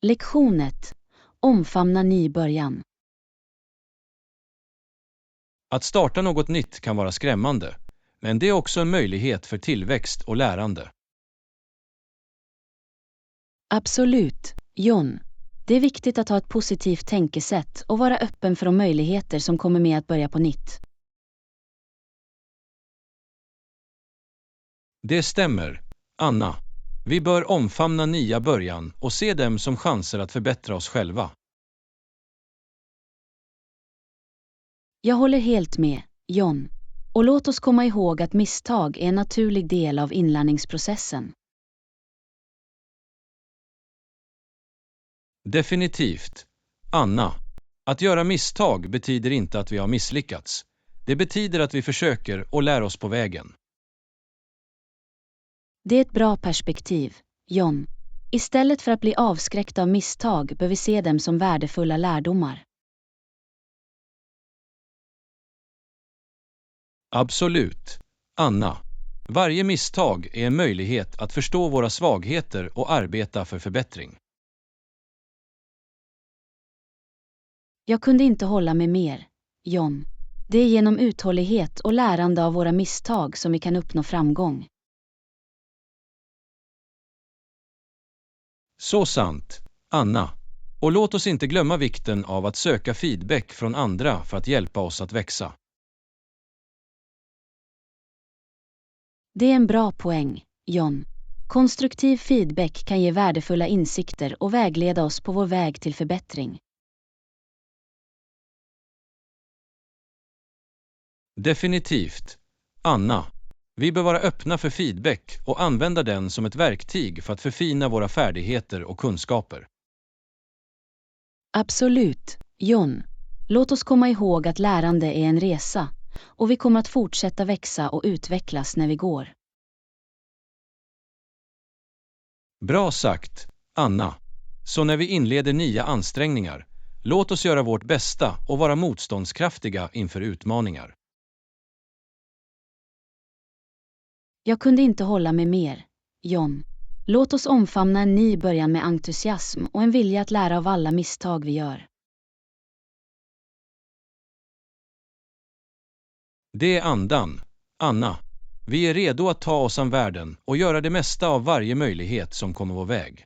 Lektion 1. Omfamna ny början. Att starta något nytt kan vara skrämmande, men det är också en möjlighet för tillväxt och lärande. Absolut, John. Det är viktigt att ha ett positivt tänkesätt och vara öppen för de möjligheter som kommer med att börja på nytt. Det stämmer, Anna. Vi bör omfamna nya början och se dem som chanser att förbättra oss själva. Jag håller helt med, John. Och låt oss komma ihåg att misstag är en naturlig del av inlärningsprocessen. Definitivt. Anna. Att göra misstag betyder inte att vi har misslyckats. Det betyder att vi försöker och lär oss på vägen. Det är ett bra perspektiv, John. Istället för att bli avskräckta av misstag bör vi se dem som värdefulla lärdomar. Absolut. Anna. Varje misstag är en möjlighet att förstå våra svagheter och arbeta för förbättring. Jag kunde inte hålla med mer, John. Det är genom uthållighet och lärande av våra misstag som vi kan uppnå framgång. Så sant, Anna. Och låt oss inte glömma vikten av att söka feedback från andra för att hjälpa oss att växa. Det är en bra poäng, John. Konstruktiv feedback kan ge värdefulla insikter och vägleda oss på vår väg till förbättring. Definitivt. Anna. Vi bör vara öppna för feedback och använda den som ett verktyg för att förfina våra färdigheter och kunskaper. Absolut, John. Låt oss komma ihåg att lärande är en resa, och vi kommer att fortsätta växa och utvecklas när vi går. Bra sagt, Anna. Så när vi inleder nya ansträngningar, låt oss göra vårt bästa och vara motståndskraftiga inför utmaningar. Jag kunde inte hålla med mer, John. Låt oss omfamna en ny början med entusiasm och en vilja att lära av alla misstag vi gör. Det är andan, Anna. Vi är redo att ta oss an världen och göra det mesta av varje möjlighet som kommer vår väg.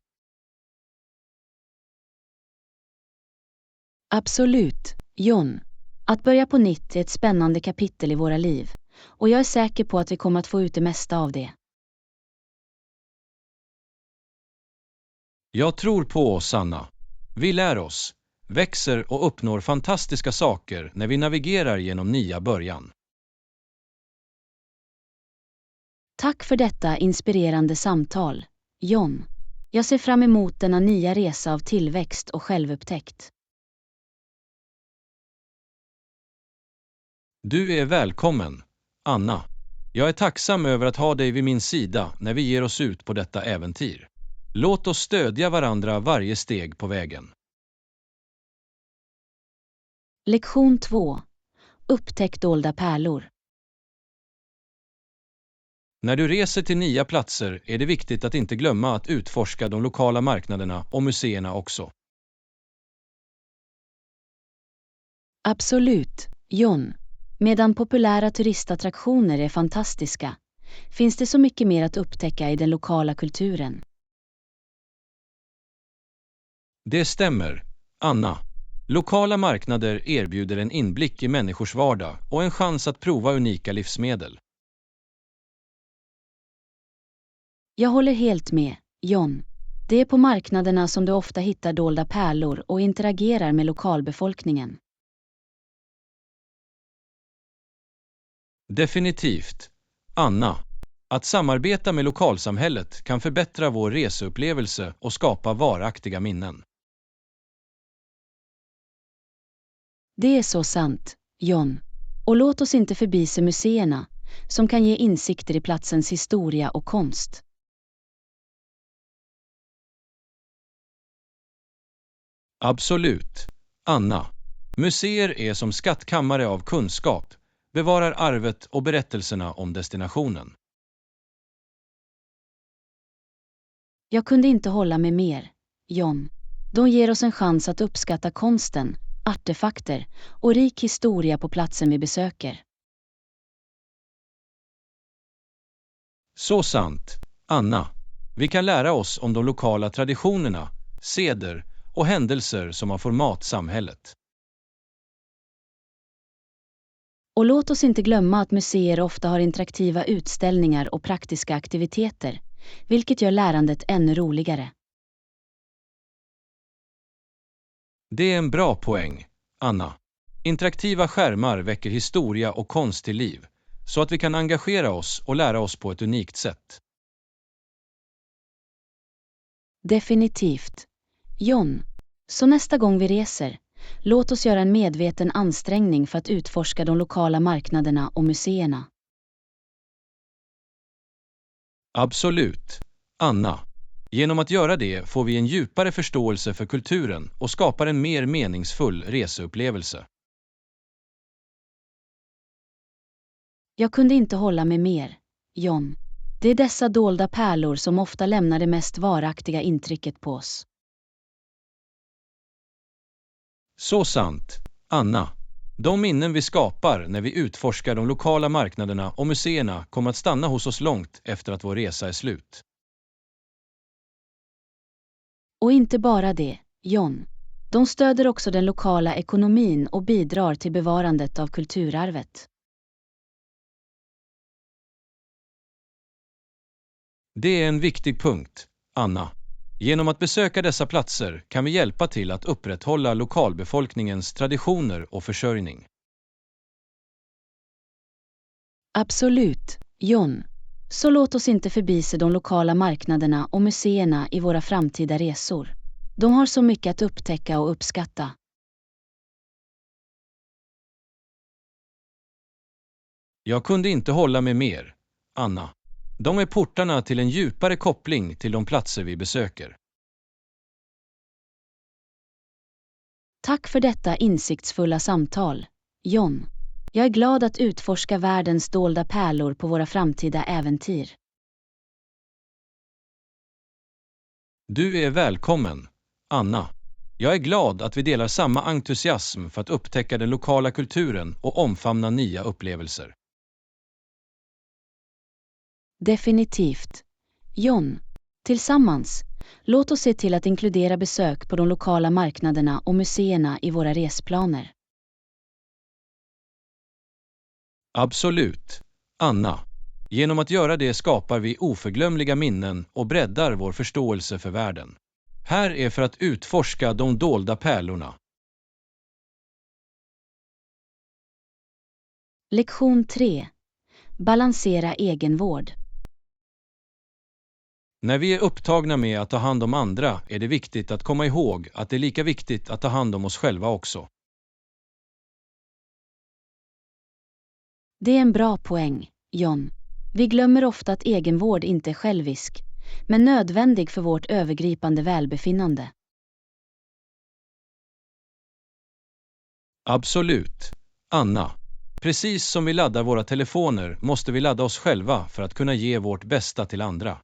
Absolut, John. Att börja på nytt är ett spännande kapitel i våra liv, och jag är säker på att vi kommer att få ut det mesta av det. Jag tror på oss, Anna. Vi lär oss, växer och uppnår fantastiska saker när vi navigerar genom nya början. Tack för detta inspirerande samtal, John. Jag ser fram emot denna nya resa av tillväxt och självupptäckt. Du är välkommen, Anna. Jag är tacksam över att ha dig vid min sida när vi ger oss ut på detta äventyr. Låt oss stödja varandra varje steg på vägen. Lektion 2. Upptäck dolda pärlor. När du reser till nya platser är det viktigt att inte glömma att utforska de lokala marknaderna och museerna också. Absolut, John. Medan populära turistattraktioner är fantastiska, finns det så mycket mer att upptäcka i den lokala kulturen. Det stämmer, Anna. Lokala marknader erbjuder en inblick i människors vardag och en chans att prova unika livsmedel. Jag håller helt med, John. Det är på marknaderna som du ofta hittar dolda pärlor och interagerar med lokalbefolkningen. Definitivt, Anna. Att samarbeta med lokalsamhället kan förbättra vår reseupplevelse och skapa varaktiga minnen. Det är så sant, John. Och låt oss inte förbise museerna, som kan ge insikter i platsens historia och konst. Absolut, Anna. Museer är som skattkammare av kunskap, bevarar arvet och berättelserna om destinationen. Jag kunde inte hålla med mer, John. De ger oss en chans att uppskatta konsten, artefakter och rik historia på platsen vi besöker. Så sant, Anna. Vi kan lära oss om de lokala traditionerna, seder och händelser som har format samhället. Och låt oss inte glömma att museer ofta har interaktiva utställningar och praktiska aktiviteter, vilket gör lärandet ännu roligare. Det är en bra poäng, Anna. Interaktiva skärmar väcker historia och konst till liv, så att vi kan engagera oss och lära oss på ett unikt sätt. Definitivt. John, så nästa gång vi reser, låt oss göra en medveten ansträngning för att utforska de lokala marknaderna och museerna. Absolut, Anna. Genom att göra det får vi en djupare förståelse för kulturen och skapar en mer meningsfull reseupplevelse. Jag kunde inte hålla med mer, John. Det är dessa dolda pärlor som ofta lämnar det mest varaktiga intrycket på oss. Så sant, Anna. De minnen vi skapar när vi utforskar de lokala marknaderna och museerna kommer att stanna hos oss långt efter att vår resa är slut. Och inte bara det, John. De stöder också den lokala ekonomin och bidrar till bevarandet av kulturarvet. Det är en viktig punkt, Anna. Genom att besöka dessa platser kan vi hjälpa till att upprätthålla lokalbefolkningens traditioner och försörjning. Absolut, John. Så låt oss inte förbise de lokala marknaderna och museerna i våra framtida resor. De har så mycket att upptäcka och uppskatta. Jag kunde inte hålla med mer, Anna. De är portarna till en djupare koppling till de platser vi besöker. Tack för detta insiktsfulla samtal, John. Jag är glad att utforska världens dolda pärlor på våra framtida äventyr. Du är välkommen, Anna. Jag är glad att vi delar samma entusiasm för att upptäcka den lokala kulturen och omfamna nya upplevelser. Definitivt. John, tillsammans, låt oss se till att inkludera besök på de lokala marknaderna och museerna i våra resplaner. Absolut, Anna. Genom att göra det skapar vi oförglömliga minnen och breddar vår förståelse för världen. Här är för att utforska de dolda pärlorna. Lektion 3. Balansera egenvård. När vi är upptagna med att ta hand om andra är det viktigt att komma ihåg att det är lika viktigt att ta hand om oss själva också. Det är en bra poäng, John. Vi glömmer ofta att egenvård inte är självisk, men nödvändig för vårt övergripande välbefinnande. Absolut, Anna. Precis som vi laddar våra telefoner måste vi ladda oss själva för att kunna ge vårt bästa till andra.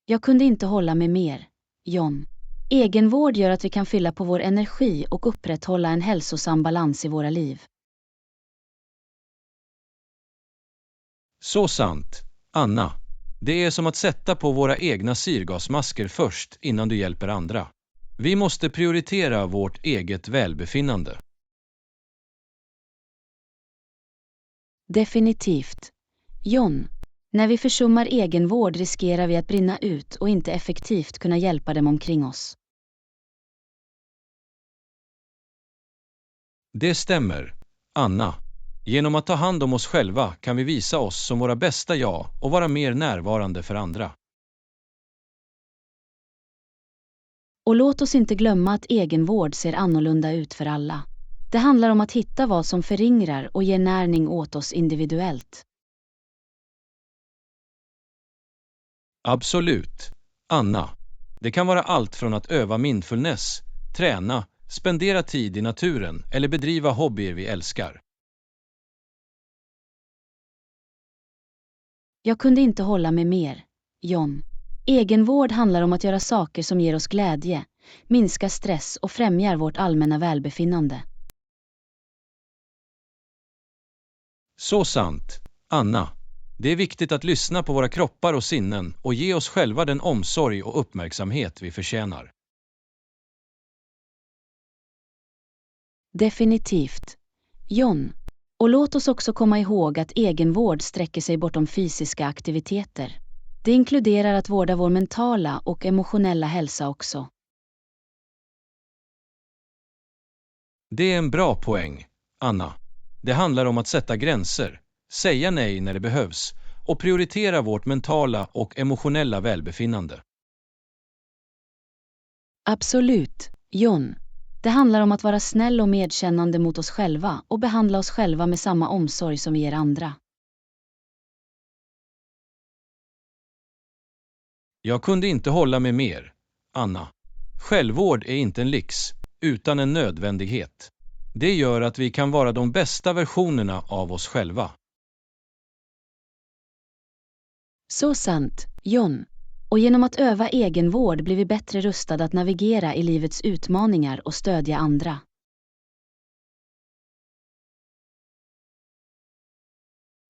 Jag kunde inte hålla med mer, John. Egenvård gör att vi kan fylla på vår energi och upprätthålla en hälsosam balans i våra liv. Så sant, Anna. Det är som att sätta på våra egna syrgasmasker först innan du hjälper andra. Vi måste prioritera vårt eget välbefinnande. Definitivt. John, när vi försummar egenvård riskerar vi att brinna ut och inte effektivt kunna hjälpa dem omkring oss. Det stämmer, Anna. Genom att ta hand om oss själva kan vi visa oss som våra bästa jag och vara mer närvarande för andra. Och låt oss inte glömma att egenvård ser annorlunda ut för alla. Det handlar om att hitta vad som föryngrar och ger näring åt oss individuellt. Absolut, Anna. Det kan vara allt från att öva mindfulness, träna, spendera tid i naturen eller bedriva hobbyer vi älskar. Jag kunde inte hålla med mer, John. Egenvård handlar om att göra saker som ger oss glädje, minskar stress och främjar vårt allmänna välbefinnande. Så sant, Anna. Det är viktigt att lyssna på våra kroppar och sinnen och ge oss själva den omsorg och uppmärksamhet vi förtjänar. Definitivt. John. Och låt oss också komma ihåg att egenvård sträcker sig bortom fysiska aktiviteter. Det inkluderar att vårda vår mentala och emotionella hälsa också. Det är en bra poäng, Anna. Det handlar om att sätta gränser, säga nej när det behövs och prioritera vårt mentala och emotionella välbefinnande. Absolut, John. Det handlar om att vara snäll och medkännande mot oss själva och behandla oss själva med samma omsorg som vi ger andra. Jag kunde inte hålla med mer, Anna. Självvård är inte en lyx, utan en nödvändighet. Det gör att vi kan vara de bästa versionerna av oss själva. Så sant, John. Och genom att öva egenvård blir vi bättre rustade att navigera i livets utmaningar och stödja andra.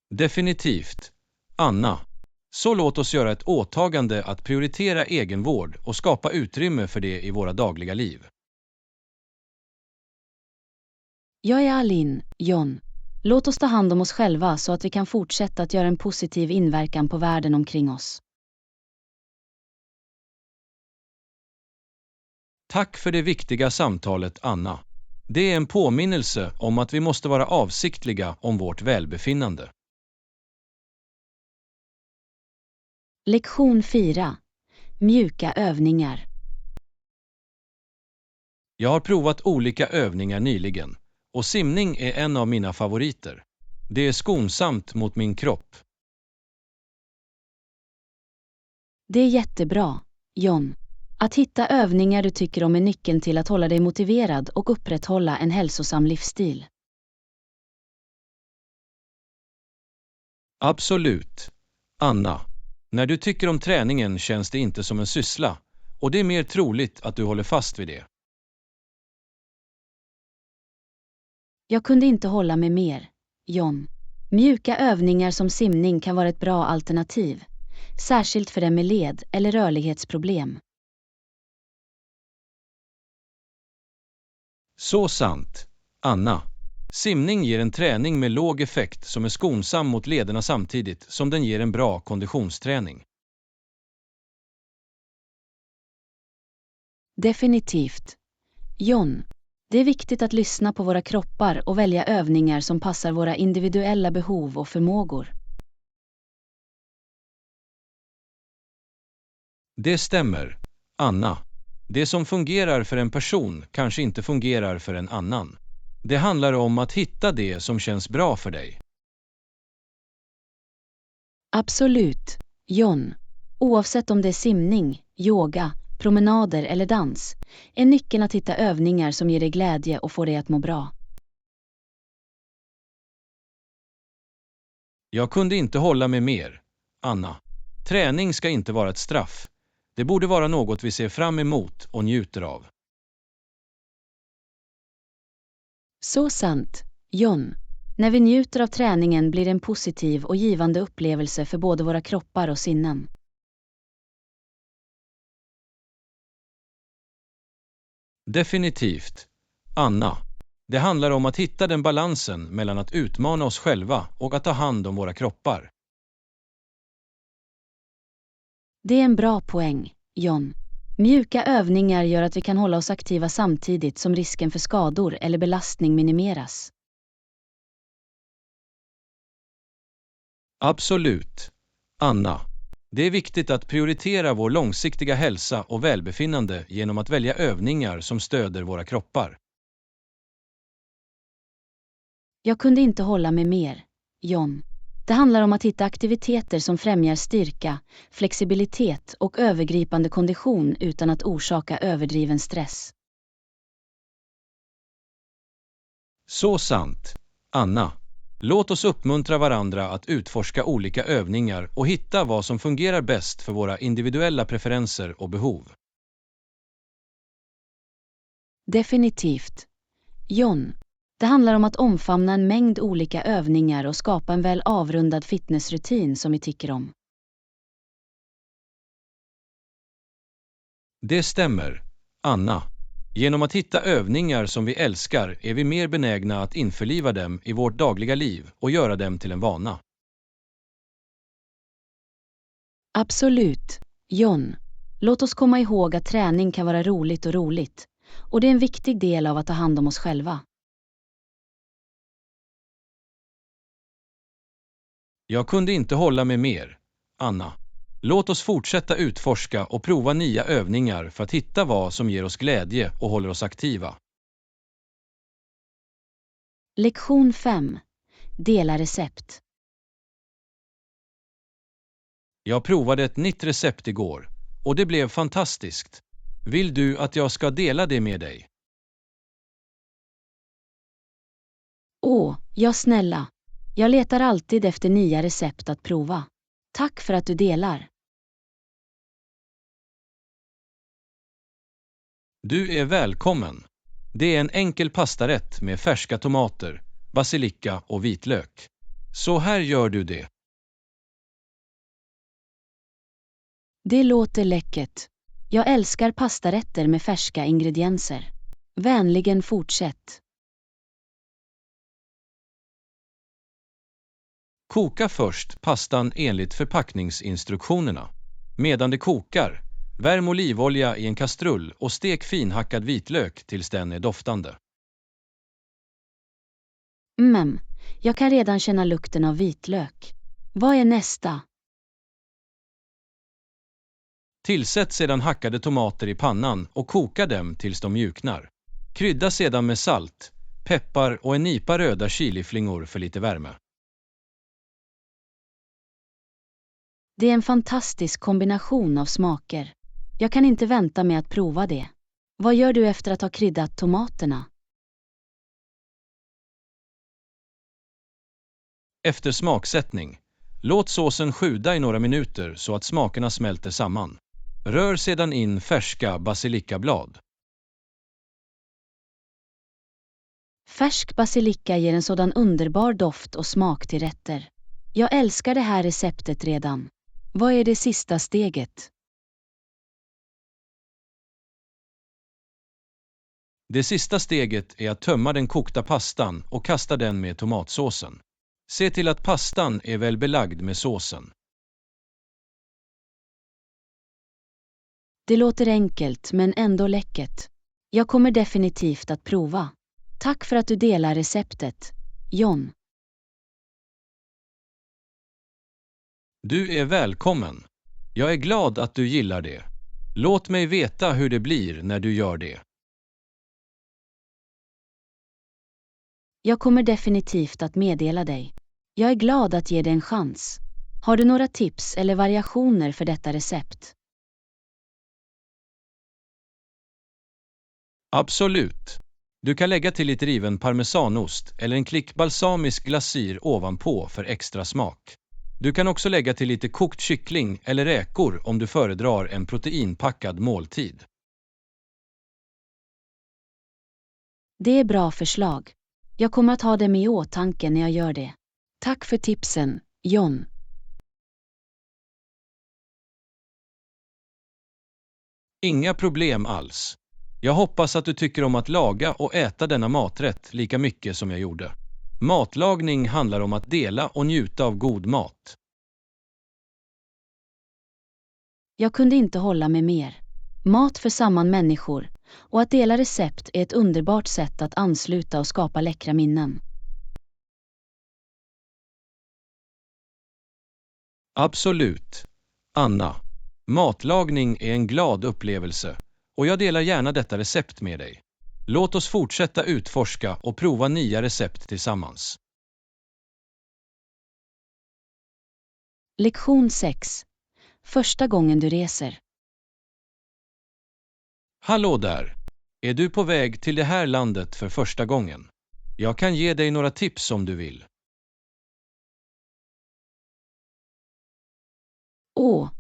Definitivt, Anna. Så låt oss göra ett åtagande att prioritera egenvård och skapa utrymme för det i våra dagliga liv. Jag är all in, John. Låt oss ta hand om oss själva så att vi kan fortsätta att göra en positiv inverkan på världen omkring oss. Tack för det viktiga samtalet, Anna. Det är en påminnelse om att vi måste vara avsiktliga om vårt välbefinnande. Lektion 4. Mjuka övningar. Jag har provat olika övningar nyligen och simning är en av mina favoriter. Det är skonsamt mot min kropp. Det är jättebra, John. Att hitta övningar du tycker om är nyckeln till att hålla dig motiverad och upprätthålla en hälsosam livsstil. Absolut, Anna. När du tycker om träningen känns det inte som en syssla och det är mer troligt att du håller fast vid det. Jag kunde inte hålla med mer, John. Mjuka övningar som simning kan vara ett bra alternativ, särskilt för dem med led- eller rörlighetsproblem. Så sant, Anna. Simning ger en träning med låg effekt som är skonsam mot lederna samtidigt som den ger en bra konditionsträning. Definitivt. John, det är viktigt att lyssna på våra kroppar och välja övningar som passar våra individuella behov och förmågor. Det stämmer, Anna. Det som fungerar för en person kanske inte fungerar för en annan. Det handlar om att hitta det som känns bra för dig. Absolut, John. Oavsett om det är simning, yoga, promenader eller dans, är nyckeln att hitta övningar som ger dig glädje och får dig att må bra. Jag kunde inte hålla med mer, Anna. Träning ska inte vara ett straff. Det borde vara något vi ser fram emot och njuter av. Så sant, John. När vi njuter av träningen blir det en positiv och givande upplevelse för både våra kroppar och sinnen. Definitivt, Anna. Det handlar om att hitta den balansen mellan att utmana oss själva och att ta hand om våra kroppar. Det är en bra poäng, John. Mjuka övningar gör att vi kan hålla oss aktiva samtidigt som risken för skador eller belastning minimeras. Absolut, Anna. Det är viktigt att prioritera vår långsiktiga hälsa och välbefinnande genom att välja övningar som stöder våra kroppar. Jag kunde inte hålla med mer, John. Det handlar om att hitta aktiviteter som främjar styrka, flexibilitet och övergripande kondition utan att orsaka överdriven stress. Så sant, Anna. Låt oss uppmuntra varandra att utforska olika övningar och hitta vad som fungerar bäst för våra individuella preferenser och behov. Definitivt. John. Det handlar om att omfamna en mängd olika övningar och skapa en väl avrundad fitnessrutin som vi tycker om. Det stämmer, Anna. Genom att hitta övningar som vi älskar är vi mer benägna att införliva dem i vårt dagliga liv och göra dem till en vana. Absolut, John. Låt oss komma ihåg att träning kan vara roligt och det är en viktig del av att ta hand om oss själva. Jag kunde inte hålla med mer, Anna. Låt oss fortsätta utforska och prova nya övningar för att hitta vad som ger oss glädje och håller oss aktiva. Lektion 5. Dela recept. Jag provade ett nytt recept igår och det blev fantastiskt. Vill du att jag ska dela det med dig? Ja snälla. Jag letar alltid efter nya recept att prova. Tack för att du delar. Du är välkommen. Det är en enkel pastarätt med färska tomater, basilika och vitlök. Så här gör du det. Det låter läckert. Jag älskar pastarätter med färska ingredienser. Vänligen fortsätt. Koka först pastan enligt förpackningsinstruktionerna. Medan det kokar, värm olivolja i en kastrull och stek finhackad vitlök tills den är doftande. Jag kan redan känna lukten av vitlök. Vad är nästa? Tillsätt sedan hackade tomater i pannan och koka dem tills de mjuknar. Krydda sedan med salt, peppar och en nypa röda chiliflingor för lite värme. Det är en fantastisk kombination av smaker. Jag kan inte vänta med att prova det. Vad gör du efter att ha kryddat tomaterna? Efter smaksättning, låt såsen sjuda i några minuter så att smakerna smälter samman. Rör sedan in färska basilikablad. Färsk basilika ger en sådan underbar doft och smak till rätter. Jag älskar det här receptet redan. Vad är det sista steget? Det sista steget är att tömma den kokta pastan och kasta den med tomatsåsen. Se till att pastan är väl belagd med såsen. Det låter enkelt men ändå läckert. Jag kommer definitivt att prova. Tack för att du delar receptet, John. Du är välkommen. Jag är glad att du gillar det. Låt mig veta hur det blir när du gör det. Jag kommer definitivt att meddela dig. Jag är glad att ge dig en chans. Har du några tips eller variationer för detta recept? Absolut. Du kan lägga till lite riven parmesanost eller en klick balsamisk glasyr ovanpå för extra smak. Du kan också lägga till lite kokt kyckling eller räkor om du föredrar en proteinpackad måltid. Det är bra förslag. Jag kommer att ha dem i åtanke när jag gör det. Tack för tipsen, John. Inga problem alls. Jag hoppas att du tycker om att laga och äta denna maträtt lika mycket som jag gjorde. Matlagning handlar om att dela och njuta av god mat. Jag kunde inte hålla med mer. Mat för samman människor, och att dela recept är ett underbart sätt att ansluta och skapa läckra minnen. Absolut. Anna. Matlagning är en glad upplevelse och jag delar gärna detta recept med dig. Låt oss fortsätta utforska och prova nya recept tillsammans. Lektion 6. Första gången du reser. Hallå där! Är du på väg till det här landet för första gången? Jag kan ge dig några tips om du vill.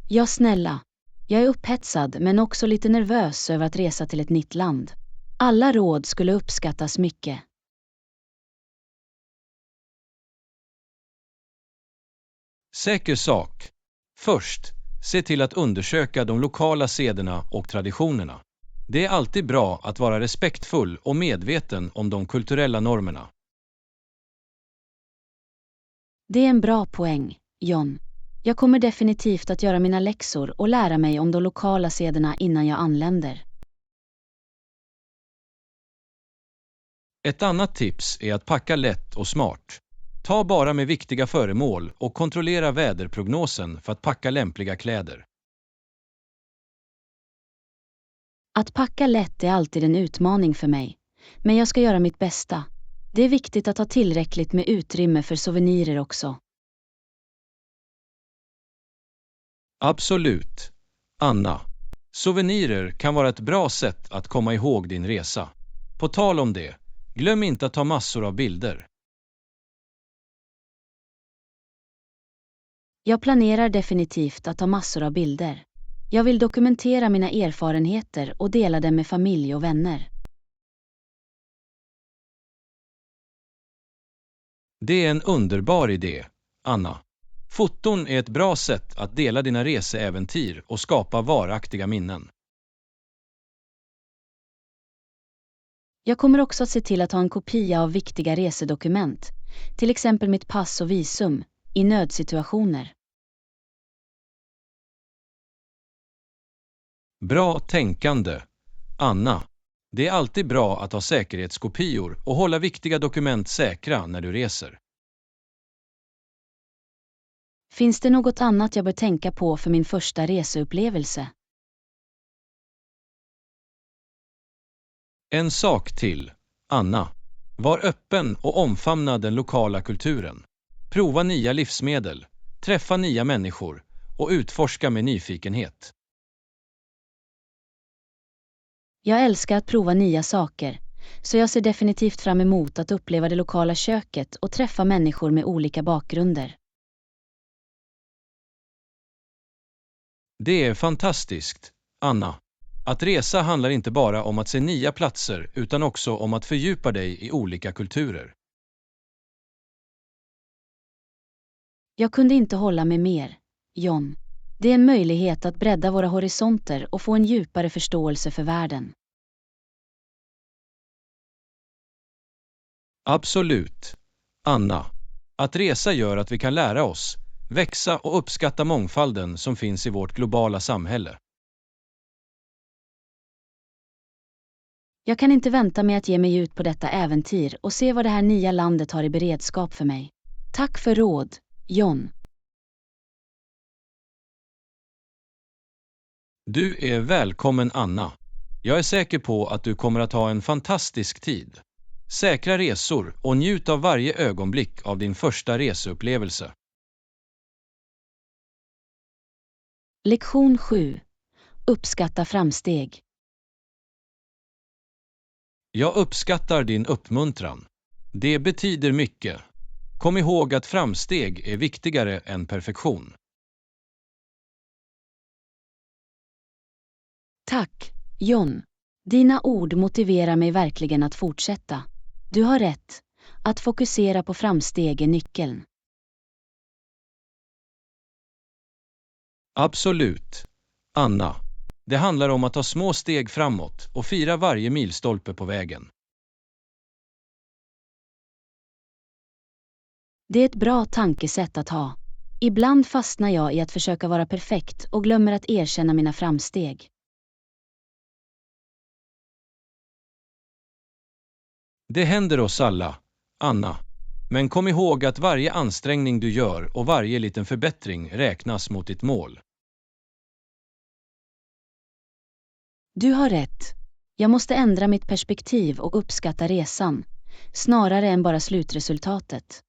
Ja snälla. Jag är upphetsad men också lite nervös över att resa till ett nytt land. Alla råd skulle uppskattas mycket. Säker sak. Först, se till att undersöka de lokala sederna och traditionerna. Det är alltid bra att vara respektfull och medveten om de kulturella normerna. Det är en bra poäng, John. Jag kommer definitivt att göra mina läxor och lära mig om de lokala sederna innan jag anländer. Ett annat tips är att packa lätt och smart. Ta bara med viktiga föremål och kontrollera väderprognosen för att packa lämpliga kläder. Att packa lätt är alltid en utmaning för mig, men jag ska göra mitt bästa. Det är viktigt att ha tillräckligt med utrymme för souvenirer också. Absolut. Anna. Souvenirer kan vara ett bra sätt att komma ihåg din resa. På tal om det, glöm inte att ta massor av bilder. Jag planerar definitivt att ta massor av bilder. Jag vill dokumentera mina erfarenheter och dela dem med familj och vänner. Det är en underbar idé, Anna. Foton är ett bra sätt att dela dina reseäventyr och skapa varaktiga minnen. Jag kommer också att se till att ha en kopia av viktiga resedokument, till exempel mitt pass och visum, i nödsituationer. Bra tänkande, Anna. Det är alltid bra att ha säkerhetskopior och hålla viktiga dokument säkra när du reser. Finns det något annat jag bör tänka på för min första reseupplevelse? En sak till, Anna. Var öppen och omfamna den lokala kulturen. Prova nya livsmedel, träffa nya människor och utforska med nyfikenhet. Jag älskar att prova nya saker, så jag ser definitivt fram emot att uppleva det lokala köket och träffa människor med olika bakgrunder. Det är fantastiskt, Anna. Att resa handlar inte bara om att se nya platser utan också om att fördjupa dig i olika kulturer. Jag kunde inte hålla med mer, John. Det är en möjlighet att bredda våra horisonter och få en djupare förståelse för världen. Absolut, Anna. Att resa gör att vi kan lära oss, växa och uppskatta mångfalden som finns i vårt globala samhälle. Jag kan inte vänta med att ge mig ut på detta äventyr och se vad det här nya landet har i beredskap för mig. Tack för råd, John. Du är välkommen, Anna. Jag är säker på att du kommer att ha en fantastisk tid. Säkra resor och njut av varje ögonblick av din första reseupplevelse. Lektion 7. Uppskatta framsteg. Jag uppskattar din uppmuntran. Det betyder mycket. Kom ihåg att framsteg är viktigare än perfektion. Tack, John. Dina ord motiverar mig verkligen att fortsätta. Du har rätt. Att fokusera på framsteg är nyckeln. Absolut, Anna. Det handlar om att ta små steg framåt och fira varje milstolpe på vägen. Det är ett bra tankesätt att ha. Ibland fastnar jag i att försöka vara perfekt och glömmer att erkänna mina framsteg. Det händer oss alla, Anna. Men kom ihåg att varje ansträngning du gör och varje liten förbättring räknas mot ditt mål. Du har rätt. Jag måste ändra mitt perspektiv och uppskatta resan, snarare än bara slutresultatet.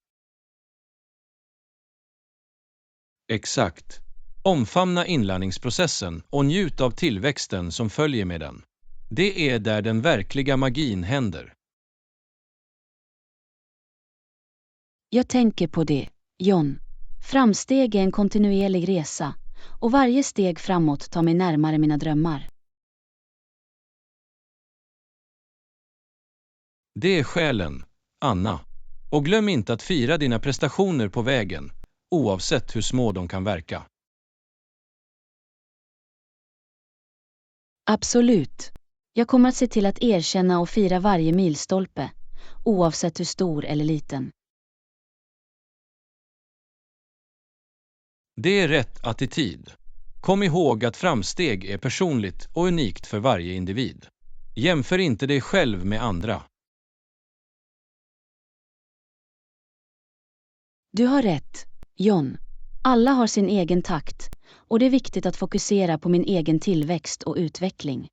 Exakt. Omfamna inlärningsprocessen och njut av tillväxten som följer med den. Det är där den verkliga magin händer. Jag tänker på det, John. Framsteg är en kontinuerlig resa, och varje steg framåt tar mig närmare mina drömmar. Det är själen, Anna. Och glöm inte att fira dina prestationer på vägen, oavsett hur små de kan verka. Absolut. Jag kommer att se till att erkänna och fira varje milstolpe, oavsett hur stor eller liten. Det är rätt attityd. Kom ihåg att framsteg är personligt och unikt för varje individ. Jämför inte dig själv med andra. Du har rätt, John. Alla har sin egen takt, och det är viktigt att fokusera på min egen tillväxt och utveckling.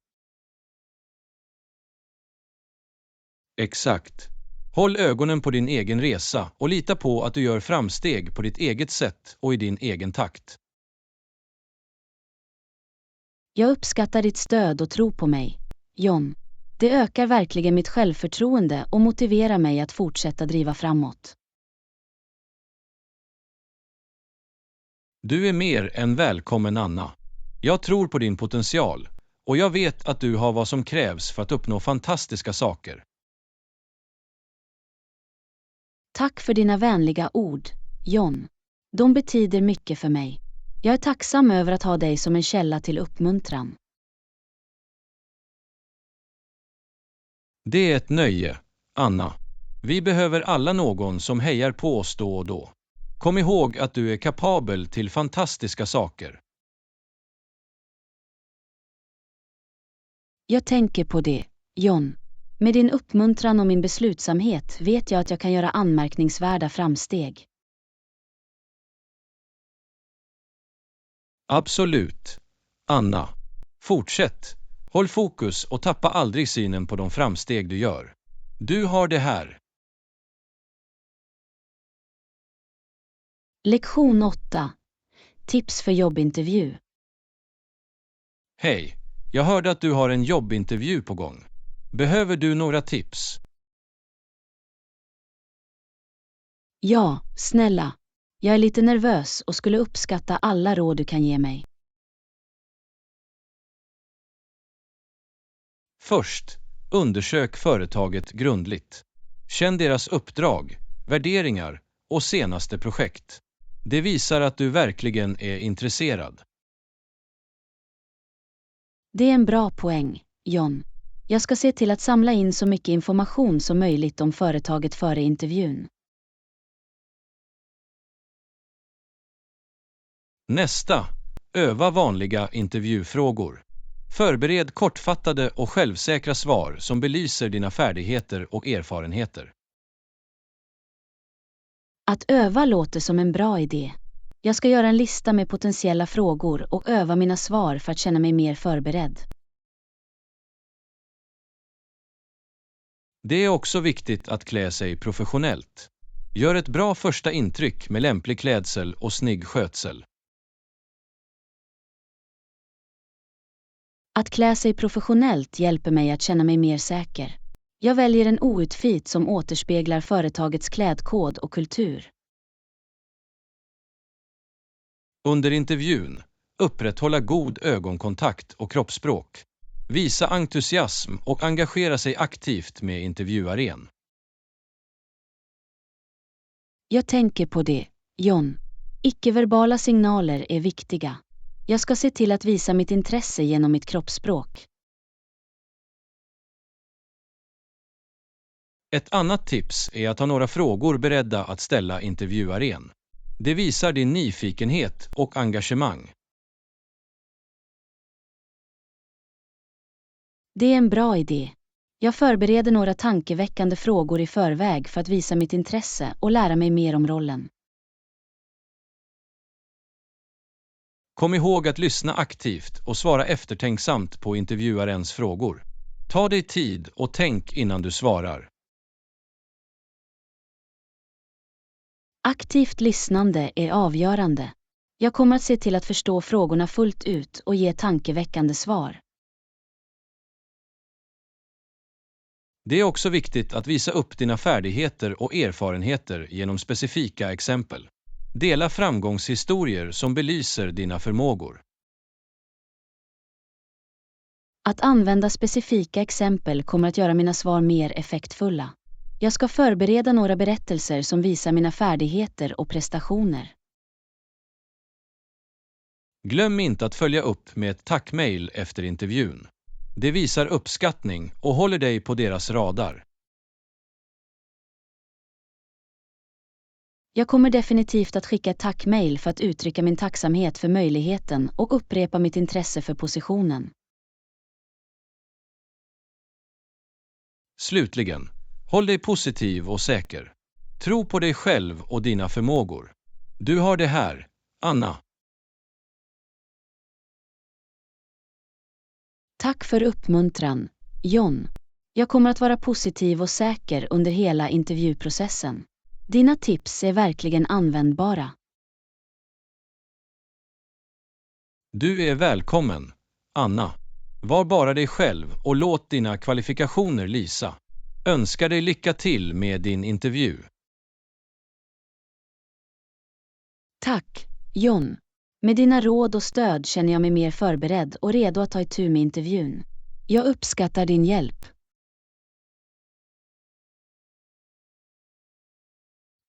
Exakt. Håll ögonen på din egen resa och lita på att du gör framsteg på ditt eget sätt och i din egen takt. Jag uppskattar ditt stöd och tro på mig, John. Det ökar verkligen mitt självförtroende och motiverar mig att fortsätta driva framåt. Du är mer än välkommen, Anna. Jag tror på din potential och jag vet att du har vad som krävs för att uppnå fantastiska saker. Tack för dina vänliga ord, John. De betyder mycket för mig. Jag är tacksam över att ha dig som en källa till uppmuntran. Det är ett nöje, Anna. Vi behöver alla någon som hejar på oss då och då. Kom ihåg att du är kapabel till fantastiska saker. Jag tänker på det, John. Med din uppmuntran och min beslutsamhet vet jag att jag kan göra anmärkningsvärda framsteg. Absolut. Anna. Fortsätt. Håll fokus och tappa aldrig synen på de framsteg du gör. Du har det här. Lektion 8. Tips för jobbintervju. Hej. Jag hörde att du har en jobbintervju på gång. Behöver du några tips? Ja, snälla. Jag är lite nervös och skulle uppskatta alla råd du kan ge mig. Först, undersök företaget grundligt. Känn deras uppdrag, värderingar och senaste projekt. Det visar att du verkligen är intresserad. Det är en bra poäng, John. Jag ska se till att samla in så mycket information som möjligt om företaget före intervjun. Nästa, öva vanliga intervjufrågor. Förbered kortfattade och självsäkra svar som belyser dina färdigheter och erfarenheter. Att öva låter som en bra idé. Jag ska göra en lista med potentiella frågor och öva mina svar för att känna mig mer förberedd. Det är också viktigt att klä sig professionellt. Gör ett bra första intryck med lämplig klädsel och snygg skötsel. Att klä sig professionellt hjälper mig att känna mig mer säker. Jag väljer en outfit som återspeglar företagets klädkod och kultur. Under intervjun, upprätthålla god ögonkontakt och kroppsspråk. Visa entusiasm och engagera sig aktivt med intervjuaren. Jag tänker på det, John. Icke-verbala signaler är viktiga. Jag ska se till att visa mitt intresse genom mitt kroppsspråk. Ett annat tips är att ha några frågor beredda att ställa intervjuaren. Det visar din nyfikenhet och engagemang. Det är en bra idé. Jag förbereder några tankeväckande frågor i förväg för att visa mitt intresse och lära mig mer om rollen. Kom ihåg att lyssna aktivt och svara eftertänksamt på intervjuarens frågor. Ta dig tid och tänk innan du svarar. Aktivt lyssnande är avgörande. Jag kommer att se till att förstå frågorna fullt ut och ge tankeväckande svar. Det är också viktigt att visa upp dina färdigheter och erfarenheter genom specifika exempel. Dela framgångshistorier som belyser dina förmågor. Att använda specifika exempel kommer att göra mina svar mer effektfulla. Jag ska förbereda några berättelser som visar mina färdigheter och prestationer. Glöm inte att följa upp med ett tackmail efter intervjun. Det visar uppskattning och håller dig på deras radar. Jag kommer definitivt att skicka ett tackmail för att uttrycka min tacksamhet för möjligheten och upprepa mitt intresse för positionen. Slutligen, håll dig positiv och säker. Tro på dig själv och dina förmågor. Du har det här, Anna. Tack för uppmuntran, John. Jag kommer att vara positiv och säker under hela intervjuprocessen. Dina tips är verkligen användbara. Du är välkommen, Anna. Var bara dig själv och låt dina kvalifikationer lysa. Önskar dig lycka till med din intervju. Tack, John. Med dina råd och stöd känner jag mig mer förberedd och redo att ta itu med intervjun. Jag uppskattar din hjälp.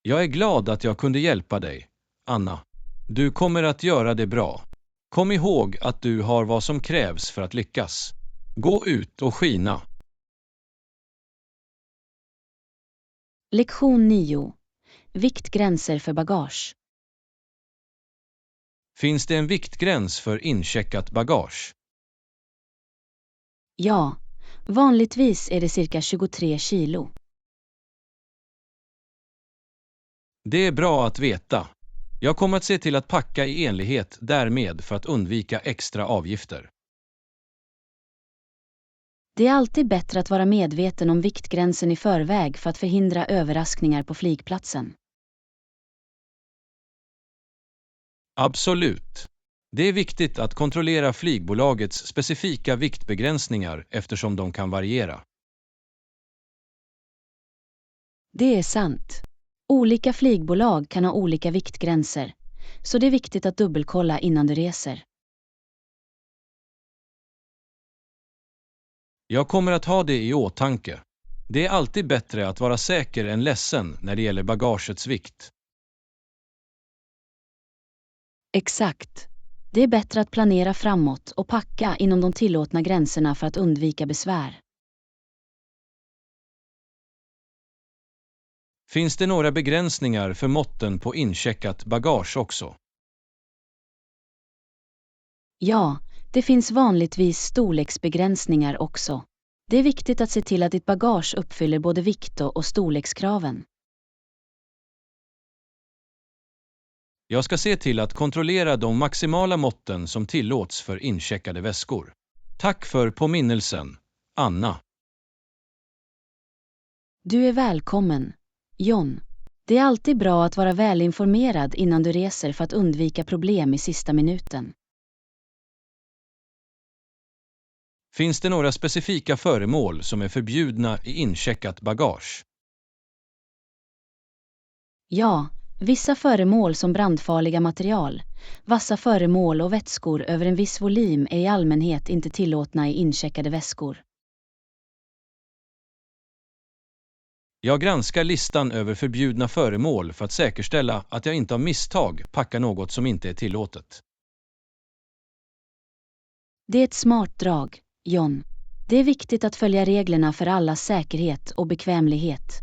Jag är glad att jag kunde hjälpa dig, Anna. Du kommer att göra det bra. Kom ihåg att du har vad som krävs för att lyckas. Gå ut och skina. Lektion 9. Viktgränser för bagage. Finns det en viktgräns för incheckat bagage? Ja, vanligtvis är det cirka 23 kilo. Det är bra att veta. Jag kommer att se till att packa i enlighet därmed för att undvika extra avgifter. Det är alltid bättre att vara medveten om viktgränsen i förväg för att förhindra överraskningar på flygplatsen. Absolut. Det är viktigt att kontrollera flygbolagets specifika viktbegränsningar eftersom de kan variera. Det är sant. Olika flygbolag kan ha olika viktgränser, så det är viktigt att dubbelkolla innan du reser. Jag kommer att ha det i åtanke. Det är alltid bättre att vara säker än ledsen när det gäller bagagets vikt. Exakt. Det är bättre att planera framåt och packa inom de tillåtna gränserna för att undvika besvär. Finns det några begränsningar för måtten på incheckat bagage också? Ja, det finns vanligtvis storleksbegränsningar också. Det är viktigt att se till att ditt bagage uppfyller både vikt- och storlekskraven. Jag ska se till att kontrollera de maximala måtten som tillåts för incheckade väskor. Tack för påminnelsen, Anna. Du är välkommen, John. Det är alltid bra att vara välinformerad innan du reser för att undvika problem i sista minuten. Finns det några specifika föremål som är förbjudna i incheckat bagage? Ja, vissa föremål som brandfarliga material, vassa föremål och vätskor över en viss volym är i allmänhet inte tillåtna i incheckade väskor. Jag granskar listan över förbjudna föremål för att säkerställa att jag inte av misstag packar något som inte är tillåtet. Det är ett smart drag, John. Det är viktigt att följa reglerna för allas säkerhet och bekvämlighet.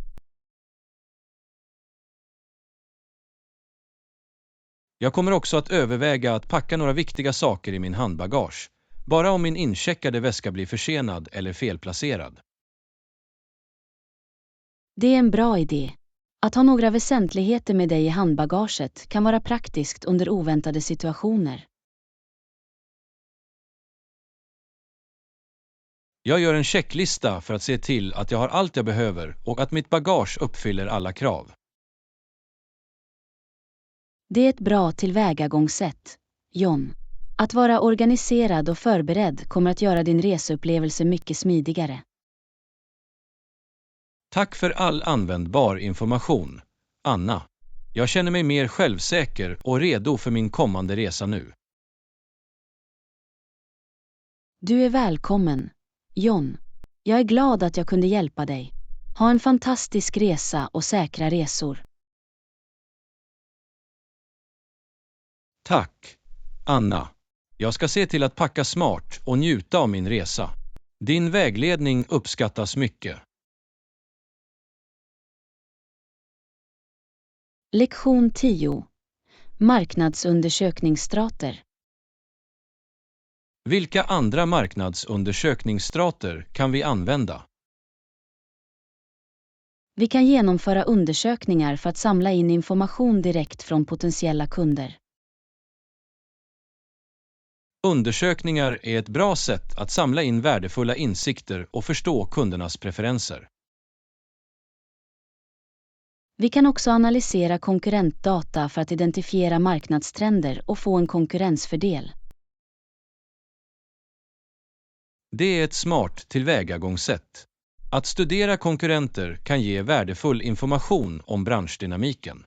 Jag kommer också att överväga att packa några viktiga saker i min handbagage, bara om min incheckade väska blir försenad eller felplacerad. Det är en bra idé. Att ha några väsentligheter med dig i handbagaget kan vara praktiskt under oväntade situationer. Jag gör en checklista för att se till att jag har allt jag behöver och att mitt bagage uppfyller alla krav. Det är ett bra tillvägagångssätt, John. Att vara organiserad och förberedd kommer att göra din reseupplevelse mycket smidigare. Tack för all användbar information, Anna. Jag känner mig mer självsäker och redo för min kommande resa nu. Du är välkommen, John. Jag är glad att jag kunde hjälpa dig. Ha en fantastisk resa och säkra resor. Tack, Anna. Jag ska se till att packa smart och njuta av min resa. Din vägledning uppskattas mycket. Lektion 10. Marknadsundersökningsstrater. Vilka andra marknadsundersökningsstrater kan vi använda? Vi kan genomföra undersökningar för att samla in information direkt från potentiella kunder. Undersökningar är ett bra sätt att samla in värdefulla insikter och förstå kundernas preferenser. Vi kan också analysera konkurrentdata för att identifiera marknadstrender och få en konkurrensfördel. Det är ett smart tillvägagångssätt. Att studera konkurrenter kan ge värdefull information om branschdynamiken.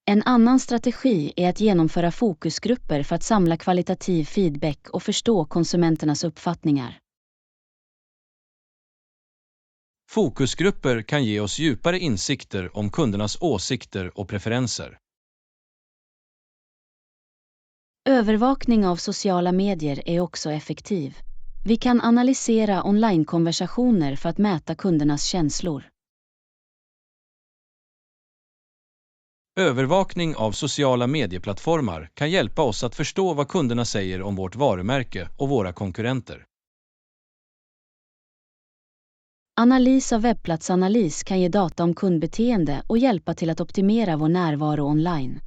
En annan strategi är att genomföra fokusgrupper för att samla kvalitativ feedback och förstå konsumenternas uppfattningar. Fokusgrupper kan ge oss djupare insikter om kundernas åsikter och preferenser. Övervakning av sociala medier är också effektiv. Vi kan analysera onlinekonversationer för att mäta kundernas känslor. Övervakning av sociala medieplattformar kan hjälpa oss att förstå vad kunderna säger om vårt varumärke och våra konkurrenter. Analys av webbplatsanalys kan ge data om kundbeteende och hjälpa till att optimera vår närvaro online.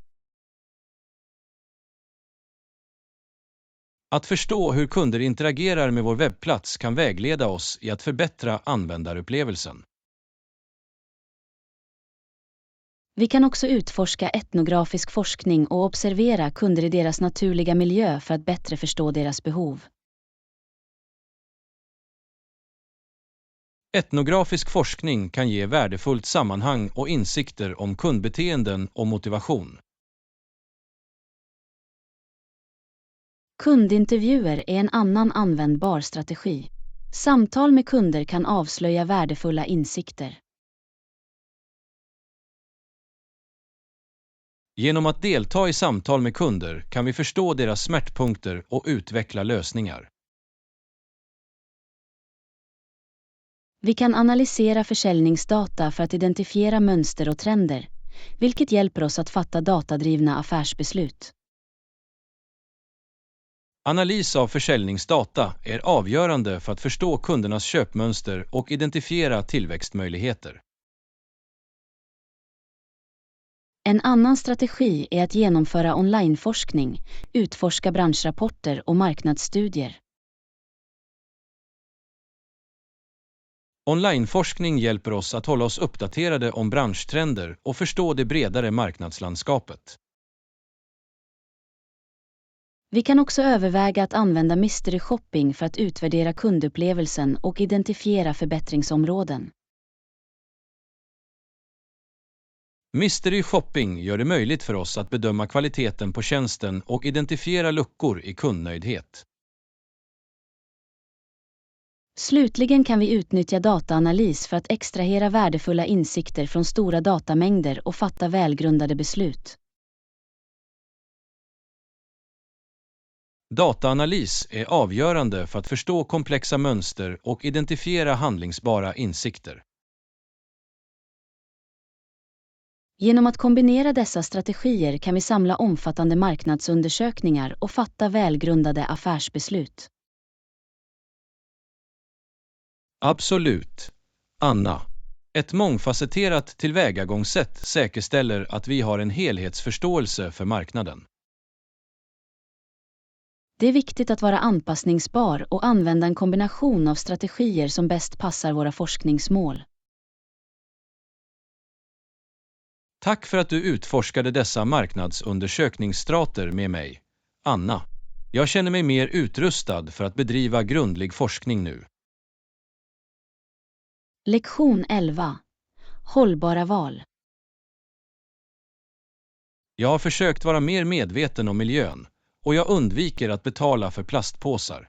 Att förstå hur kunder interagerar med vår webbplats kan vägleda oss i att förbättra användarupplevelsen. Vi kan också utforska etnografisk forskning och observera kunder i deras naturliga miljö för att bättre förstå deras behov. Etnografisk forskning kan ge värdefullt sammanhang och insikter om kundbeteenden och motivation. Kundintervjuer är en annan användbar strategi. Samtal med kunder kan avslöja värdefulla insikter. Genom att delta i samtal med kunder kan vi förstå deras smärtpunkter och utveckla lösningar. Vi kan analysera försäljningsdata för att identifiera mönster och trender, vilket hjälper oss att fatta datadrivna affärsbeslut. Analys av försäljningsdata är avgörande för att förstå kundernas köpmönster och identifiera tillväxtmöjligheter. En annan strategi är att genomföra onlineforskning, utforska branschrapporter och marknadsstudier. Onlineforskning hjälper oss att hålla oss uppdaterade om branschtrender och förstå det bredare marknadslandskapet. Vi kan också överväga att använda mystery shopping för att utvärdera kundupplevelsen och identifiera förbättringsområden. Mystery shopping gör det möjligt för oss att bedöma kvaliteten på tjänsten och identifiera luckor i kundnöjdhet. Slutligen kan vi utnyttja dataanalys för att extrahera värdefulla insikter från stora datamängder och fatta välgrundade beslut. Dataanalys är avgörande för att förstå komplexa mönster och identifiera handlingsbara insikter. Genom att kombinera dessa strategier kan vi samla omfattande marknadsundersökningar och fatta välgrundade affärsbeslut. Absolut, Anna. Ett mångfacetterat tillvägagångssätt säkerställer att vi har en helhetsförståelse för marknaden. Det är viktigt att vara anpassningsbar och använda en kombination av strategier som bäst passar våra forskningsmål. Tack för att du utforskade dessa marknadsundersökningsstrater med mig, Anna. Jag känner mig mer utrustad för att bedriva grundlig forskning nu. Lektion 11. Hållbara val. Jag har försökt vara mer medveten om miljön och jag undviker att betala för plastpåsar.